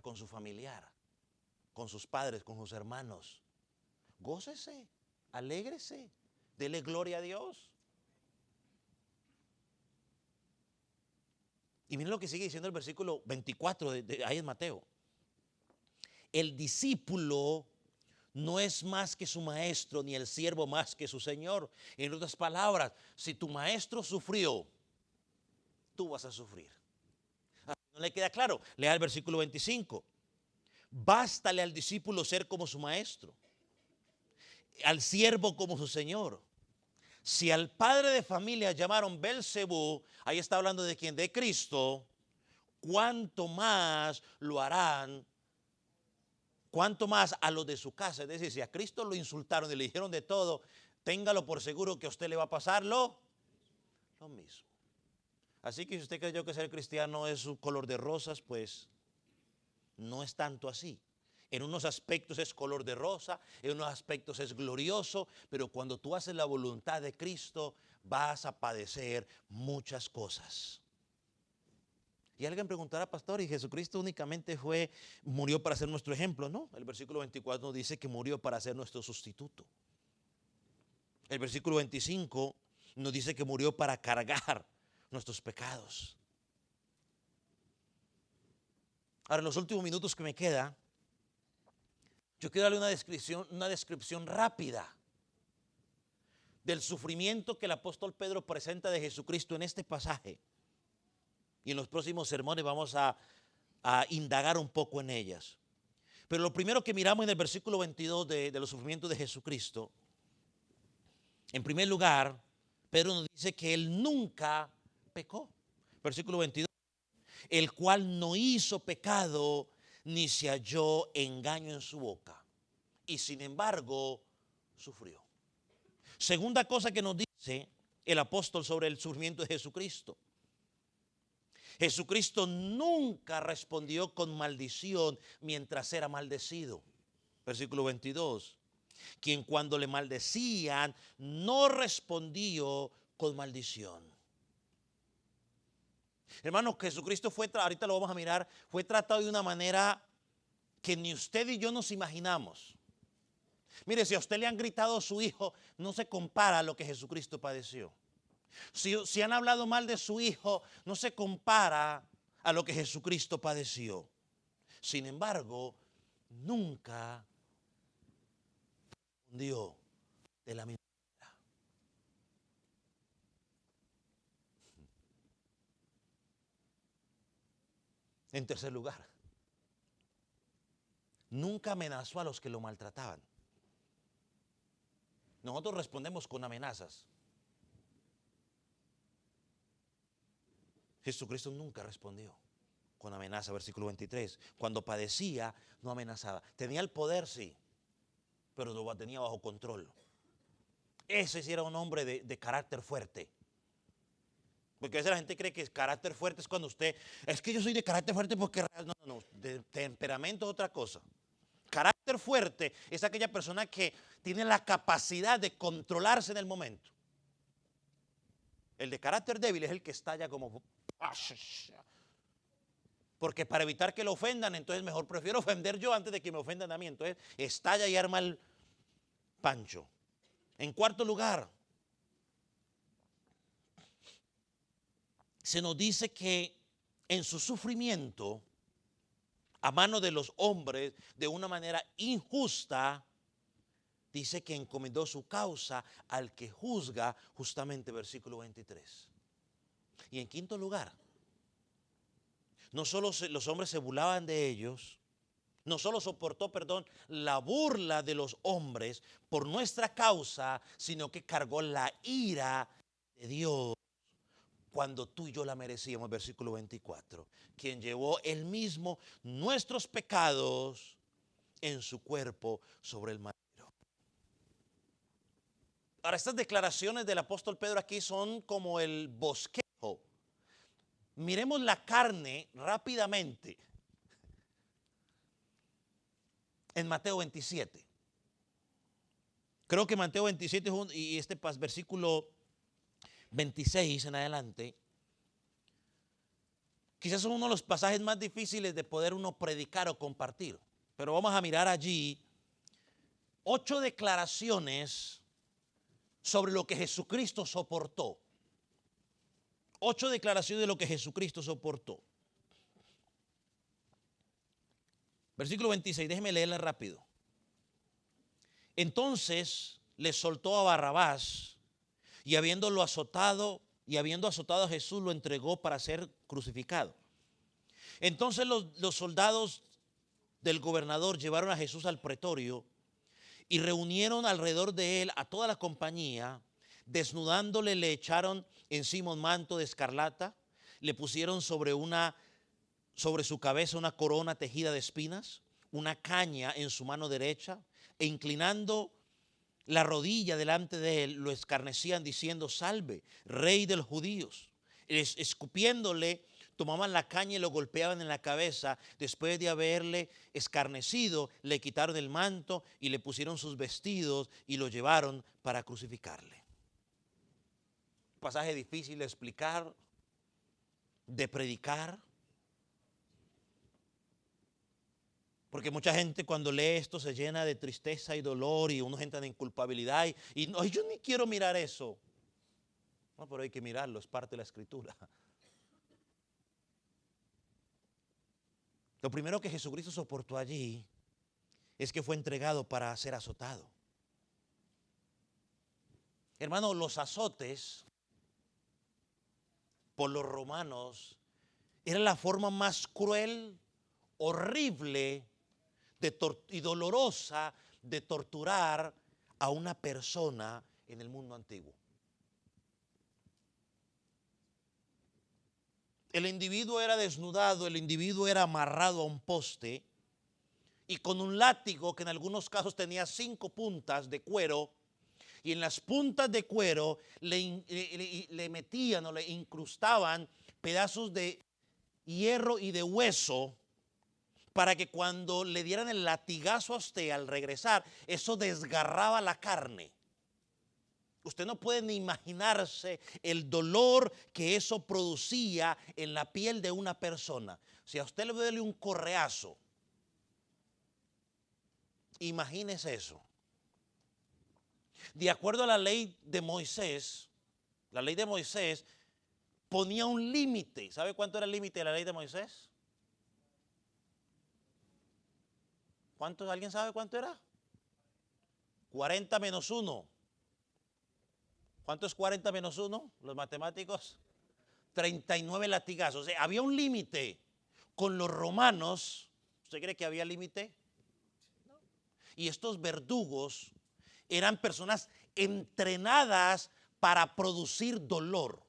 con su familiar, con sus padres, con sus hermanos. Gócese, alégrese, dele gloria a Dios. Y miren lo que sigue diciendo el versículo 24 ahí en Mateo. El discípulo no es más que su maestro, ni el siervo más que su señor. En otras palabras, si tu maestro sufrió, tú vas a sufrir. ¿No le queda claro? Lea el versículo 25. Bástale al discípulo ser como su maestro, al siervo como su señor. Si al padre de familia llamaron Belcebú, ahí está hablando de quién, de Cristo, cuánto más lo harán, cuánto más a los de su casa. Es decir, si a Cristo lo insultaron y le dijeron de todo, téngalo por seguro que a usted le va a pasar lo mismo. Así que si usted creyó que ser cristiano es un color de rosas, pues no es tanto así. En unos aspectos es color de rosa, en unos aspectos es glorioso, pero cuando tú haces la voluntad de Cristo vas a padecer muchas cosas. Y alguien preguntará, pastor, ¿y Jesucristo únicamente murió para ser nuestro ejemplo? No, el versículo 24 nos dice que murió para ser nuestro sustituto. El versículo 25 nos dice que murió para cargar nuestros pecados. Ahora, en los últimos minutos que me queda, yo quiero darle una descripción rápida del sufrimiento que el apóstol Pedro presenta de Jesucristo en este pasaje. Y en los próximos sermones vamos a indagar un poco en ellas. Pero lo primero que miramos en el versículo 22 de los sufrimientos de Jesucristo, en primer lugar, Pedro nos dice que él nunca pecó. Versículo 22. El cual no hizo pecado ni se halló engaño en su boca. Y sin embargo, sufrió. Segunda cosa que nos dice el apóstol sobre el sufrimiento de Jesucristo. Jesucristo nunca respondió con maldición mientras era maldecido. Versículo 22. Quien cuando le maldecían no respondió con maldición. Hermanos, Jesucristo fue, ahorita lo vamos a mirar, fue tratado de una manera que ni usted y yo nos imaginamos. Mire, si a usted le han gritado a su hijo, no se compara a lo que Jesucristo padeció. Si han hablado mal de su hijo, no se compara a lo que Jesucristo padeció. Sin embargo, nunca respondió de la misma manera. En tercer lugar, nunca amenazó a los que lo maltrataban. Nosotros respondemos con amenazas. Jesucristo nunca respondió con amenaza. Versículo 23. Cuando padecía, no amenazaba. Tenía el poder, sí, pero lo tenía bajo control. Ese sí era un hombre de carácter fuerte. Porque a veces la gente cree que el carácter fuerte es cuando usted, es que yo soy de carácter fuerte porque no, de temperamento es otra cosa. Carácter fuerte es aquella persona que tiene la capacidad de controlarse en el momento. El de carácter débil es el que estalla como... Porque para evitar que lo ofendan, entonces mejor prefiero ofender yo antes de que me ofendan a mí. Entonces estalla y arma el pancho. En cuarto lugar, se nos dice que en su sufrimiento, a mano de los hombres, de una manera injusta, dice que encomendó su causa al que juzga, justamente versículo 23. Y en quinto lugar, no solo los hombres se burlaban de ellos, no solo soportó, la burla de los hombres por nuestra causa, sino que cargó la ira de Dios cuando tú y yo la merecíamos, versículo 24, quien llevó él mismo nuestros pecados en su cuerpo sobre el madero. Ahora, estas declaraciones del apóstol Pedro aquí son como el bosquejo. Miremos la carne rápidamente en Mateo 27. Creo que Mateo 27 y este versículo 26 en adelante, quizás son uno de los pasajes más difíciles de poder uno predicar o compartir. Pero vamos a mirar allí 8 declaraciones sobre lo que Jesucristo soportó. 8 declaraciones de lo que Jesucristo soportó. Versículo 26, déjeme leerla rápido. Entonces le soltó a Barrabás y habiendo azotado a Jesús, lo entregó para ser crucificado. Entonces los soldados del gobernador llevaron a Jesús al pretorio y reunieron alrededor de él a toda la compañía. Desnudándole, le echaron encima un manto de escarlata, le pusieron sobre su cabeza una corona tejida de espinas, una caña en su mano derecha, e inclinando la rodilla delante de él, lo escarnecían diciendo: salve, rey de los judíos. Escupiéndole, tomaban la caña y lo golpeaban en la cabeza. Después de haberle escarnecido, le quitaron el manto y le pusieron sus vestidos y lo llevaron para crucificarle. Pasaje difícil de explicar, de predicar. Porque mucha gente cuando lee esto se llena de tristeza y dolor y uno entra en culpabilidad y no, yo ni quiero mirar eso. No, pero hay que mirarlo, es parte de la escritura. Lo primero que Jesucristo soportó allí es que fue entregado para ser azotado. Hermano, los azotes por los romanos era la forma más cruel, horrible y dolorosa de torturar a una persona en el mundo antiguo. El individuo era desnudado, el individuo era amarrado a un poste y con un látigo que en algunos casos tenía 5 puntas de cuero, y en las puntas de cuero le metían o le incrustaban pedazos de hierro y de hueso para que cuando le dieran el latigazo a usted al regresar, eso desgarraba la carne. Usted no puede ni imaginarse el dolor que eso producía en la piel de una persona. Si a usted le duele un correazo, imagínese eso. De acuerdo a la ley de Moisés ponía un límite. ¿Sabe cuánto era el límite de la ley de Moisés? ¿Cuánto? ¿Alguien sabe cuánto era? 40 menos 1. ¿Cuánto es 40 menos 1? Los matemáticos. 39 latigazos. O sea, había un límite. Con los romanos, ¿usted cree que había límite? No. Y estos verdugos eran personas entrenadas para producir dolor.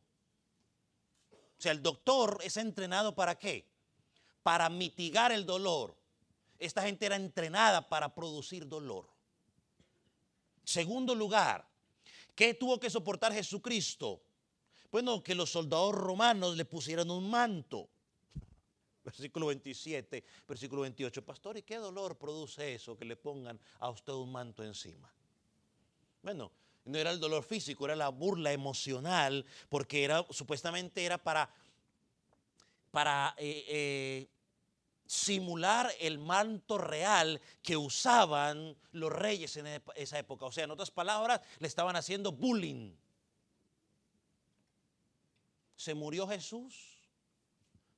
O sea, el doctor es entrenado ¿para qué? Para mitigar el dolor. Esta gente era entrenada para producir dolor. Segundo lugar, ¿qué tuvo que soportar Jesucristo? Bueno, que los soldados romanos le pusieran un manto. Versículo 27, versículo 28. Pastor, ¿y qué dolor produce eso que le pongan a usted un manto encima? Bueno, no era el dolor físico, era la burla emocional, porque supuestamente era para simular el manto real que usaban los reyes en esa época. O sea, en otras palabras, le estaban haciendo bullying. ¿Se murió Jesús?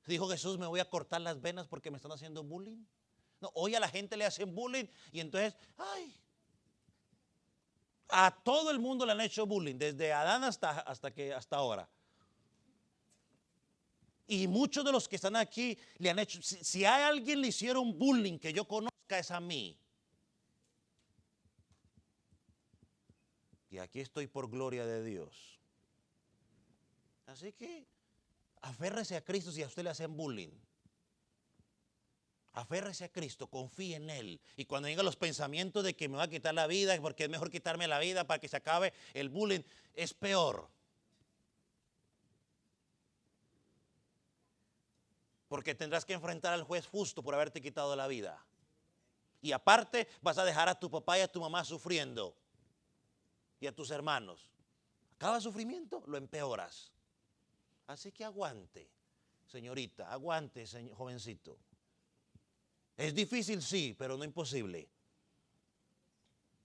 Dijo Jesús, me voy a cortar las venas porque me están haciendo bullying. No, hoy a la gente le hacen bullying y entonces, a todo el mundo le han hecho bullying, desde Adán hasta ahora. Y muchos de los que están aquí le han hecho, si a alguien le hicieron bullying que yo conozca, es a mí. Y aquí estoy por gloria de Dios. Así que aférrese a Cristo si a usted le hacen bullying. Aférrese a Cristo, confíe en Él. Y cuando vengan los pensamientos de que me va a quitar la vida, porque es mejor quitarme la vida para que se acabe el bullying, es peor. Porque tendrás que enfrentar al juez justo por haberte quitado la vida. Y aparte vas a dejar a tu papá y a tu mamá sufriendo. Y a tus hermanos. Acaba el sufrimiento, lo empeoras. Así que aguante, señorita, aguante, jovencito. Es difícil, sí, pero no imposible.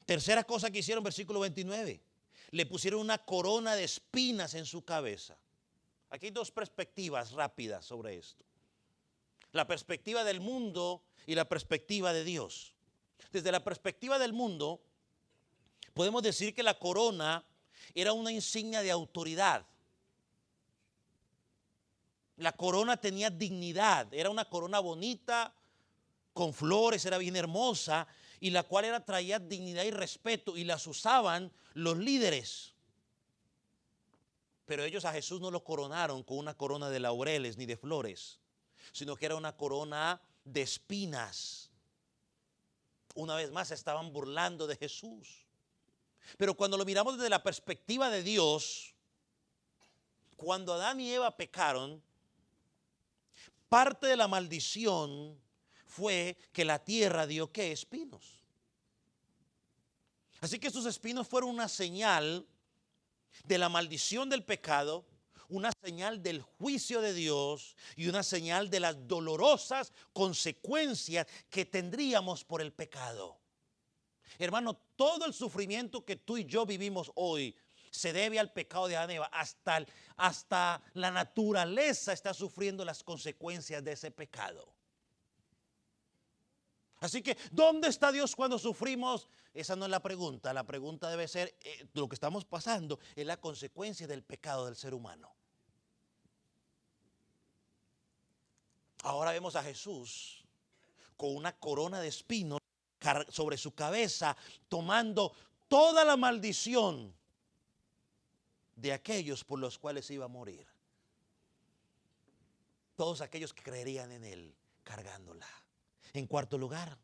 Tercera cosa que hicieron, versículo 29. Le pusieron una corona de espinas en su cabeza. Aquí hay 2 perspectivas rápidas sobre esto. La perspectiva del mundo y la perspectiva de Dios. Desde la perspectiva del mundo, podemos decir que la corona era una insignia de autoridad. La corona tenía dignidad, era una corona bonita, con flores, era bien hermosa, y la cual traía dignidad y respeto, y las usaban los líderes. Pero ellos a Jesús no lo coronaron con una corona de laureles ni de flores, sino que era una corona de espinas. Una vez más estaban burlando de Jesús. Pero cuando lo miramos desde la perspectiva de Dios, cuando Adán y Eva pecaron, parte de la maldición fue que la tierra dio ¿qué? Espinos. Así que estos espinos fueron una señal de la maldición del pecado, una señal del juicio de Dios y una señal de las dolorosas consecuencias que tendríamos por el pecado. Hermano, todo el sufrimiento que tú y yo vivimos hoy se debe al pecado de Adán y Eva. Hasta la naturaleza está sufriendo las consecuencias de ese pecado. Así que, ¿dónde está Dios cuando sufrimos? Esa no es la pregunta. La pregunta debe ser, lo que estamos pasando es la consecuencia del pecado del ser humano. Ahora vemos a Jesús con una corona de espinos sobre su cabeza, tomando toda la maldición de aquellos por los cuales iba a morir. todos aquellos que creerían en él, cargándola. En cuarto lugar,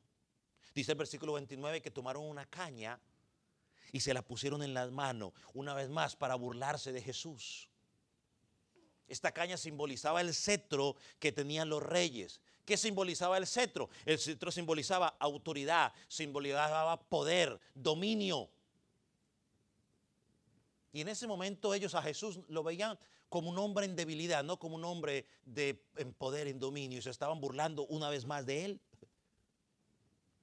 dice el versículo 29 que tomaron una caña y se la pusieron en las manos, una vez más, para burlarse de Jesús. Esta caña simbolizaba el cetro que tenían los reyes. ¿Qué simbolizaba el cetro? El cetro simbolizaba autoridad, simbolizaba poder, dominio. Y en ese momento ellos a Jesús lo veían como un hombre en debilidad, no como un hombre en poder, en dominio. Y se estaban burlando una vez más de él.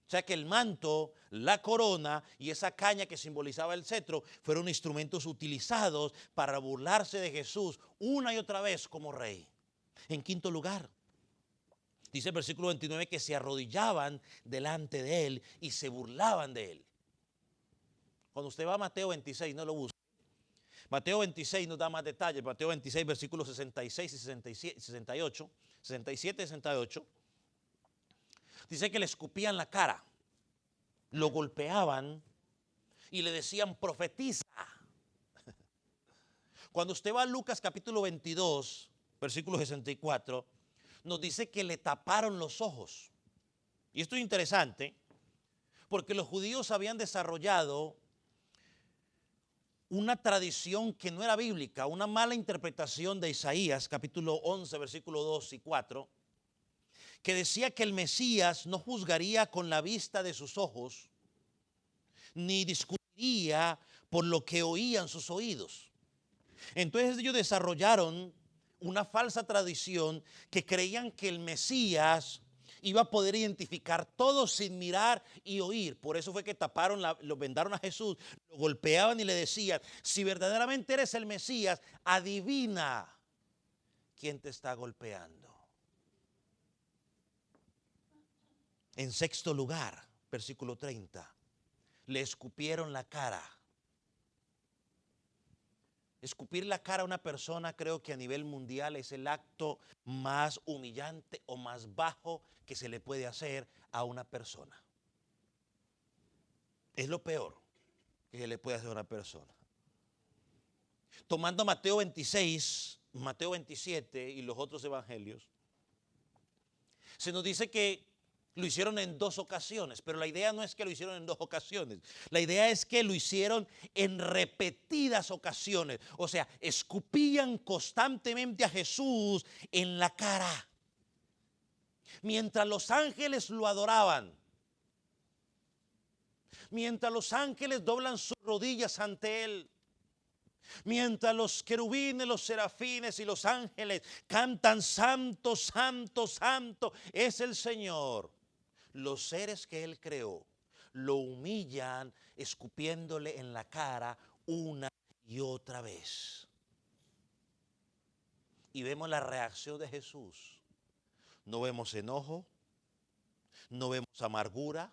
O sea que el manto, la corona y esa caña que simbolizaba el cetro fueron instrumentos utilizados para burlarse de Jesús una y otra vez como rey. En quinto lugar, dice el versículo 29 que se arrodillaban delante de él y se burlaban de él. Cuando usted va a Mateo 26, no lo busque. Mateo 26 nos da más detalles. Mateo 26, versículos 66 y 68, 67 y 68. Dice que le escupían la cara, lo golpeaban y le decían profetiza. Cuando usted va a Lucas capítulo 22, versículo 64, nos dice que le taparon los ojos. Y esto es interesante porque los judíos habían desarrollado una tradición que no era bíblica, una mala interpretación de Isaías capítulo 11, versículo 2 y 4, que decía que el Mesías no juzgaría con la vista de sus ojos, ni discutiría por lo que oían sus oídos. Entonces ellos desarrollaron una falsa tradición que creían que el Mesías iba a poder identificar todo sin mirar y oír. Por eso fue que lo vendaron a Jesús, lo golpeaban y le decían, si verdaderamente eres el Mesías, adivina quién te está golpeando. En sexto lugar, versículo 30, le escupieron la cara. Escupir la cara a una persona creo que a nivel mundial es el acto más humillante o más bajo que se le puede hacer a una persona. Es lo peor que se le puede hacer a una persona. Tomando Mateo 26, Mateo 27 y los otros evangelios, se nos dice que lo hicieron en 2 ocasiones, pero la idea no es que lo hicieron en 2 ocasiones. La idea es que lo hicieron en repetidas ocasiones. O sea, escupían constantemente a Jesús en la cara. Mientras los ángeles lo adoraban. Mientras los ángeles doblan sus rodillas ante él. Mientras los querubines, los serafines y los ángeles cantan santo, santo, santo es el Señor. Los seres que él creó lo humillan escupiéndole en la cara una y otra vez. Y vemos la reacción de Jesús. No vemos enojo, no vemos amargura,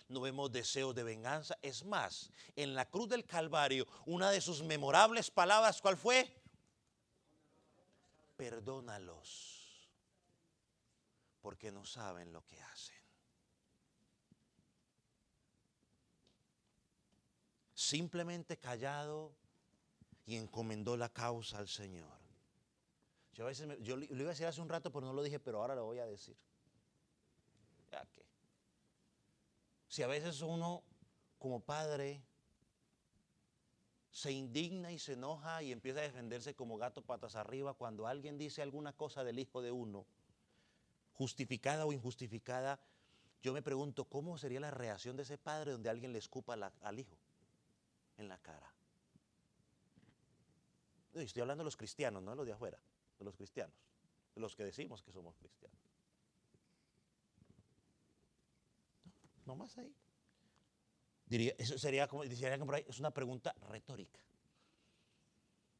no vemos deseos de venganza. Es más, en la cruz del Calvario, una de sus memorables palabras, ¿cuál fue? Perdónalos, porque no saben lo que hacen. Simplemente callado y encomendó la causa al Señor. Yo lo iba a decir hace un rato, pero no lo dije, pero ahora lo voy a decir. ¿Ya qué? Si a veces uno como padre se indigna y se enoja y empieza a defenderse como gato patas arriba cuando alguien dice alguna cosa del hijo de uno, justificada o injustificada, yo me pregunto cómo sería la reacción de ese padre donde alguien le escupa al hijo en la cara. Estoy hablando de los cristianos, no de los de afuera, de los cristianos, de los que decimos que somos cristianos. No más ahí. Diría, eso sería como, por ahí, es una pregunta retórica.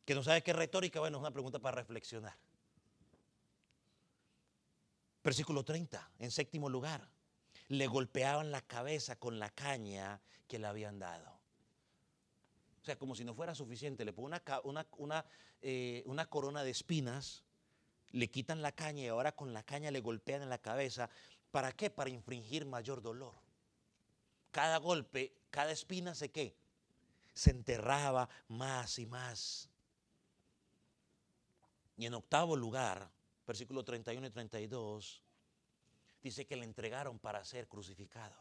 Que no sabe qué es retórica, bueno, es una pregunta para reflexionar. Versículo 30, en séptimo lugar, le golpeaban la cabeza con la caña que le habían dado. O sea, como si no fuera suficiente, le ponen una corona de espinas, le quitan la caña y ahora con la caña le golpean en la cabeza. ¿Para qué? Para infringir mayor dolor. Cada golpe, cada espina se enterraba más y más. Y en octavo lugar, versículos 31 y 32, dice que le entregaron para ser crucificado.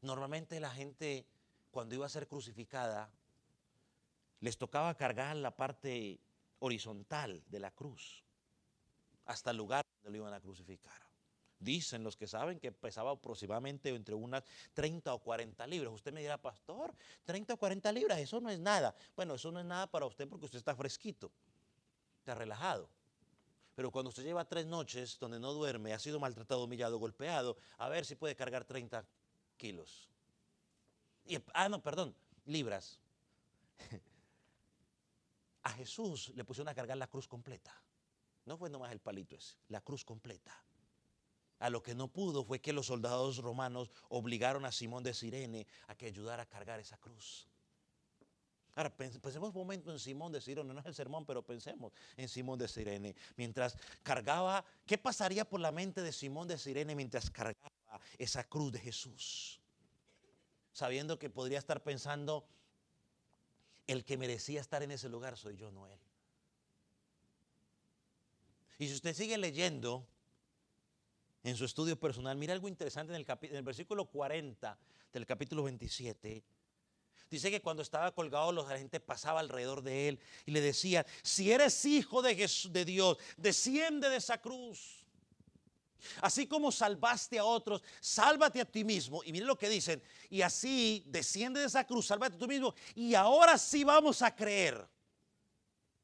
Normalmente la gente, cuando iba a ser crucificada, les tocaba cargar la parte horizontal de la cruz hasta el lugar donde lo iban a crucificar. Dicen los que saben que pesaba aproximadamente entre unas 30 o 40 libras. Usted me dirá, pastor, 30 o 40 libras, eso no es nada. Bueno, eso no es nada para usted porque usted está fresquito, está relajado. Pero cuando usted lleva 3 noches donde no duerme, ha sido maltratado, humillado, golpeado, a ver si puede cargar 30 kilos. Libras. A Jesús le pusieron a cargar la cruz completa. No fue nomás el palito ese, la cruz completa. A lo que no pudo fue que los soldados romanos obligaron a Simón de Cirene a que ayudara a cargar esa cruz. Ahora pensemos un momento en Simón de Cirene, no es el sermón, pero pensemos en Simón de Cirene. Mientras cargaba, ¿qué pasaría por la mente de Simón de Cirene mientras cargaba esa cruz de Jesús? Sabiendo que podría estar pensando, el que merecía estar en ese lugar soy yo, no él. Y si usted sigue leyendo en su estudio personal, mira algo interesante en el versículo 40 del capítulo 27. Dice que cuando estaba colgado, la gente pasaba alrededor de él y le decía, si eres hijo de Dios, desciende de esa cruz. Así como salvaste a otros, sálvate a ti mismo. Y miren lo que dicen, y así desciende de esa cruz, sálvate a ti mismo. Y ahora sí vamos a creer.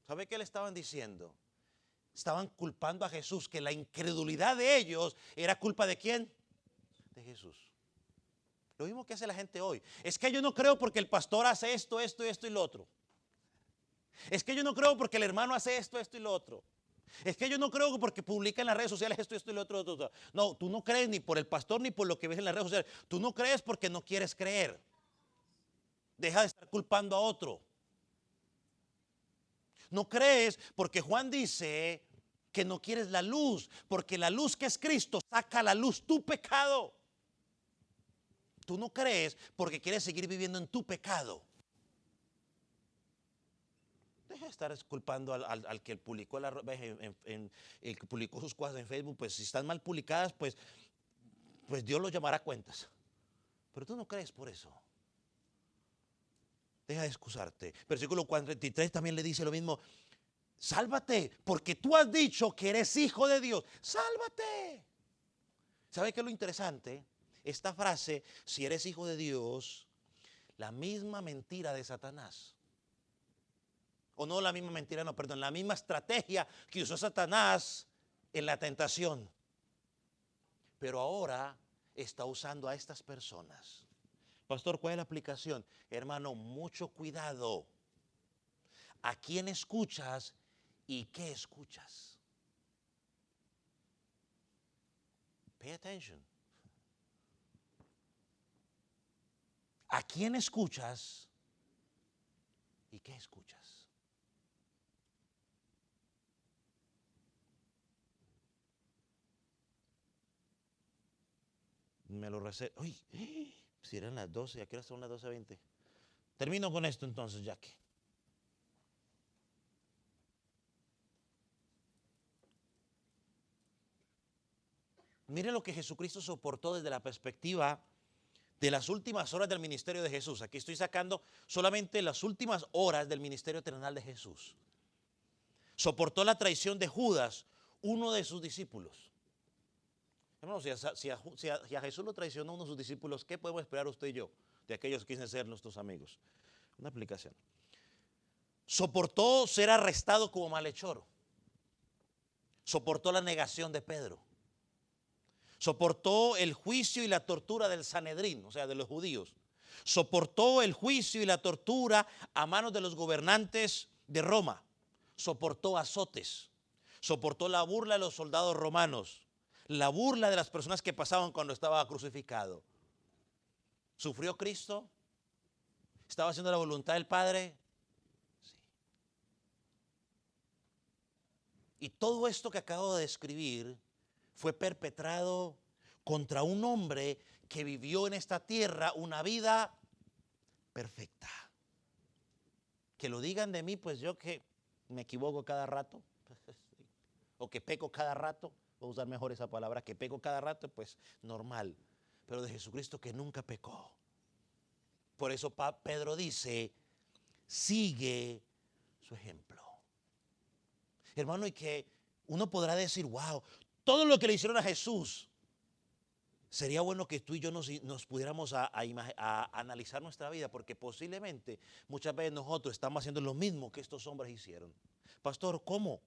¿Sabe qué le estaban diciendo? Estaban culpando a Jesús, que la incredulidad de ellos era culpa ¿de quién? De Jesús. Lo mismo que hace la gente hoy. Es que yo no creo porque el pastor hace esto, esto, esto y lo otro. Es que yo no creo porque el hermano hace esto, esto y lo otro. Es que yo no creo porque publica en las redes sociales esto, esto y lo otro, otro. No, tú no crees ni por el pastor ni por lo que ves en las redes sociales. Tú no crees porque no quieres creer. Deja de estar culpando a otro. No crees porque Juan dice que no quieres la luz, porque la luz que es Cristo saca a la luz tu pecado. Tú no crees porque quieres seguir viviendo en tu pecado. Deja de estar culpando al que publicó, el que publicó sus cosas en Facebook. Pues si están mal publicadas, pues Dios los llamará a cuentas. Pero tú no crees por eso. Deja de excusarte. Versículo 43 también le dice lo mismo. Sálvate, porque tú has dicho que eres hijo de Dios. Sálvate. ¿Sabe qué es lo interesante? Esta frase, si eres hijo de Dios, la misma mentira de Satanás. O no la misma mentira, no, perdón, la misma estrategia que usó Satanás en la tentación. Pero ahora está usando a estas personas. Pastor, ¿cuál es la aplicación? Hermano, mucho cuidado. ¿A quién escuchas y qué escuchas? Pay attention. ¿A quién escuchas y qué escuchas? Me lo recé. Uy, si eran las 12, ¿a qué hora son las 12:20? Termino con esto entonces, Jackie. Mire lo que Jesucristo soportó desde la perspectiva de las últimas horas del ministerio de Jesús. Aquí estoy sacando solamente las últimas horas del ministerio terrenal de Jesús. Soportó la traición de Judas, uno de sus discípulos. Hermano, si a Jesús lo traicionó uno de sus discípulos, ¿qué podemos esperar usted y yo de aquellos que dicen ser nuestros amigos? Una aplicación. Soportó ser arrestado como malhechor. Soportó la negación de Pedro. Soportó el juicio y la tortura del Sanedrín, o sea, de los judíos. Soportó el juicio y la tortura a manos de los gobernantes de Roma. Soportó azotes. Soportó la burla de los soldados romanos. La burla de las personas que pasaban cuando estaba crucificado. ¿Sufrió Cristo? ¿Estaba haciendo la voluntad del Padre? Sí. Y todo esto que acabo de describir fue perpetrado contra un hombre que vivió en esta tierra una vida perfecta. Que lo digan de mí, pues yo que me equivoco cada rato. o que peco cada rato, voy a usar mejor esa palabra, que peco cada rato, pues normal, pero de Jesucristo que nunca pecó. Por eso Pedro dice, sigue su ejemplo. Hermano, y que uno podrá decir, wow, todo lo que le hicieron a Jesús, sería bueno que tú y yo nos pudiéramos a analizar nuestra vida, porque posiblemente muchas veces nosotros estamos haciendo lo mismo que estos hombres hicieron. Pastor, ¿cómo?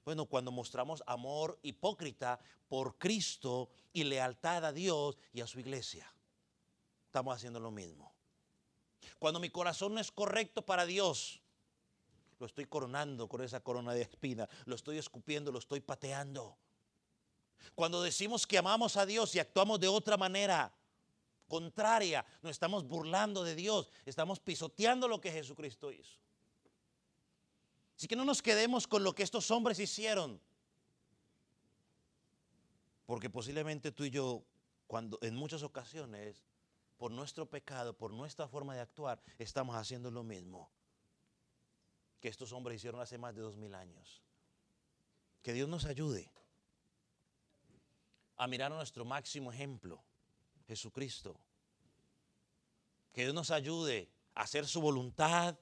Bueno, cuando mostramos amor hipócrita por Cristo y lealtad a Dios y a su iglesia, estamos haciendo lo mismo. Cuando mi corazón no es correcto para Dios, lo estoy coronando con esa corona de espina, lo estoy escupiendo, lo estoy pateando. Cuando decimos que amamos a Dios y actuamos de otra manera contraria, nos estamos burlando de Dios, estamos pisoteando lo que Jesucristo hizo. Así que no nos quedemos con lo que estos hombres hicieron, porque posiblemente tú y yo, cuando en muchas ocasiones, por nuestro pecado, por nuestra forma de actuar, estamos haciendo lo mismo que estos hombres hicieron hace más de 2000 años. Que Dios nos ayude a mirar a nuestro máximo ejemplo, Jesucristo. Que Dios nos ayude a hacer su voluntad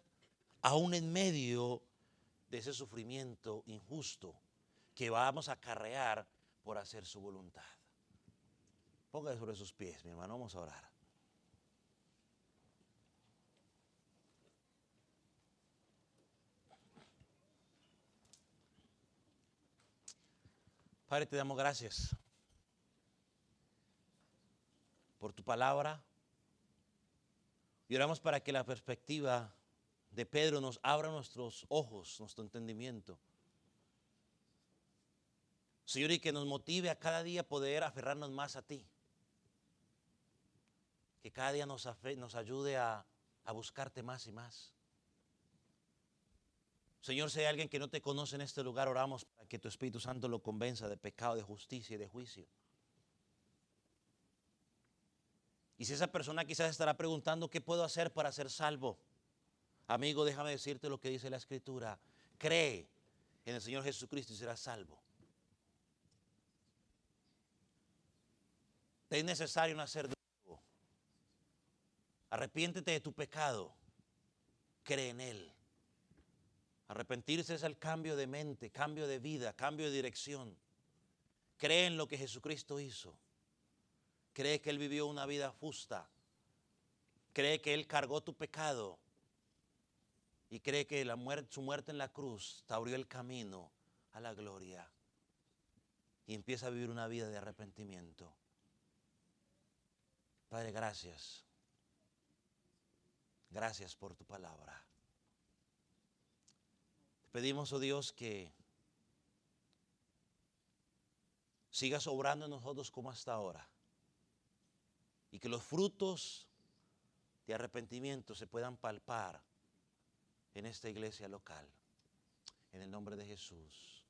aún en medio de ese sufrimiento injusto que vamos a acarrear por hacer su voluntad. Póngase sobre sus pies, mi hermano, vamos a orar. Padre, te damos gracias por tu palabra y oramos para que la perspectiva de Pedro nos abra nuestros ojos, nuestro entendimiento. Señor, y que nos motive a cada día poder aferrarnos más a ti. Que cada día nos ayude a buscarte más y más. Señor, si hay alguien que no te conoce en este lugar, oramos para que tu Espíritu Santo lo convenza de pecado, de justicia y de juicio. Y si esa persona quizás estará preguntando, ¿qué puedo hacer para ser salvo? Amigo, déjame decirte lo que dice la Escritura. Cree en el Señor Jesucristo y serás salvo. Te es necesario nacer de nuevo. Arrepiéntete de tu pecado. Cree en Él. Arrepentirse es el cambio de mente, cambio de vida, cambio de dirección. Cree en lo que Jesucristo hizo. Cree que Él vivió una vida justa. Cree que Él cargó tu pecado. Y cree que su muerte en la cruz te abrió el camino a la gloria. Y empieza a vivir una vida de arrepentimiento. Padre, gracias. Gracias por tu palabra. Te pedimos, oh Dios, que sigas obrando en nosotros como hasta ahora. Y que los frutos de arrepentimiento se puedan palpar en esta iglesia local. En el nombre de Jesús.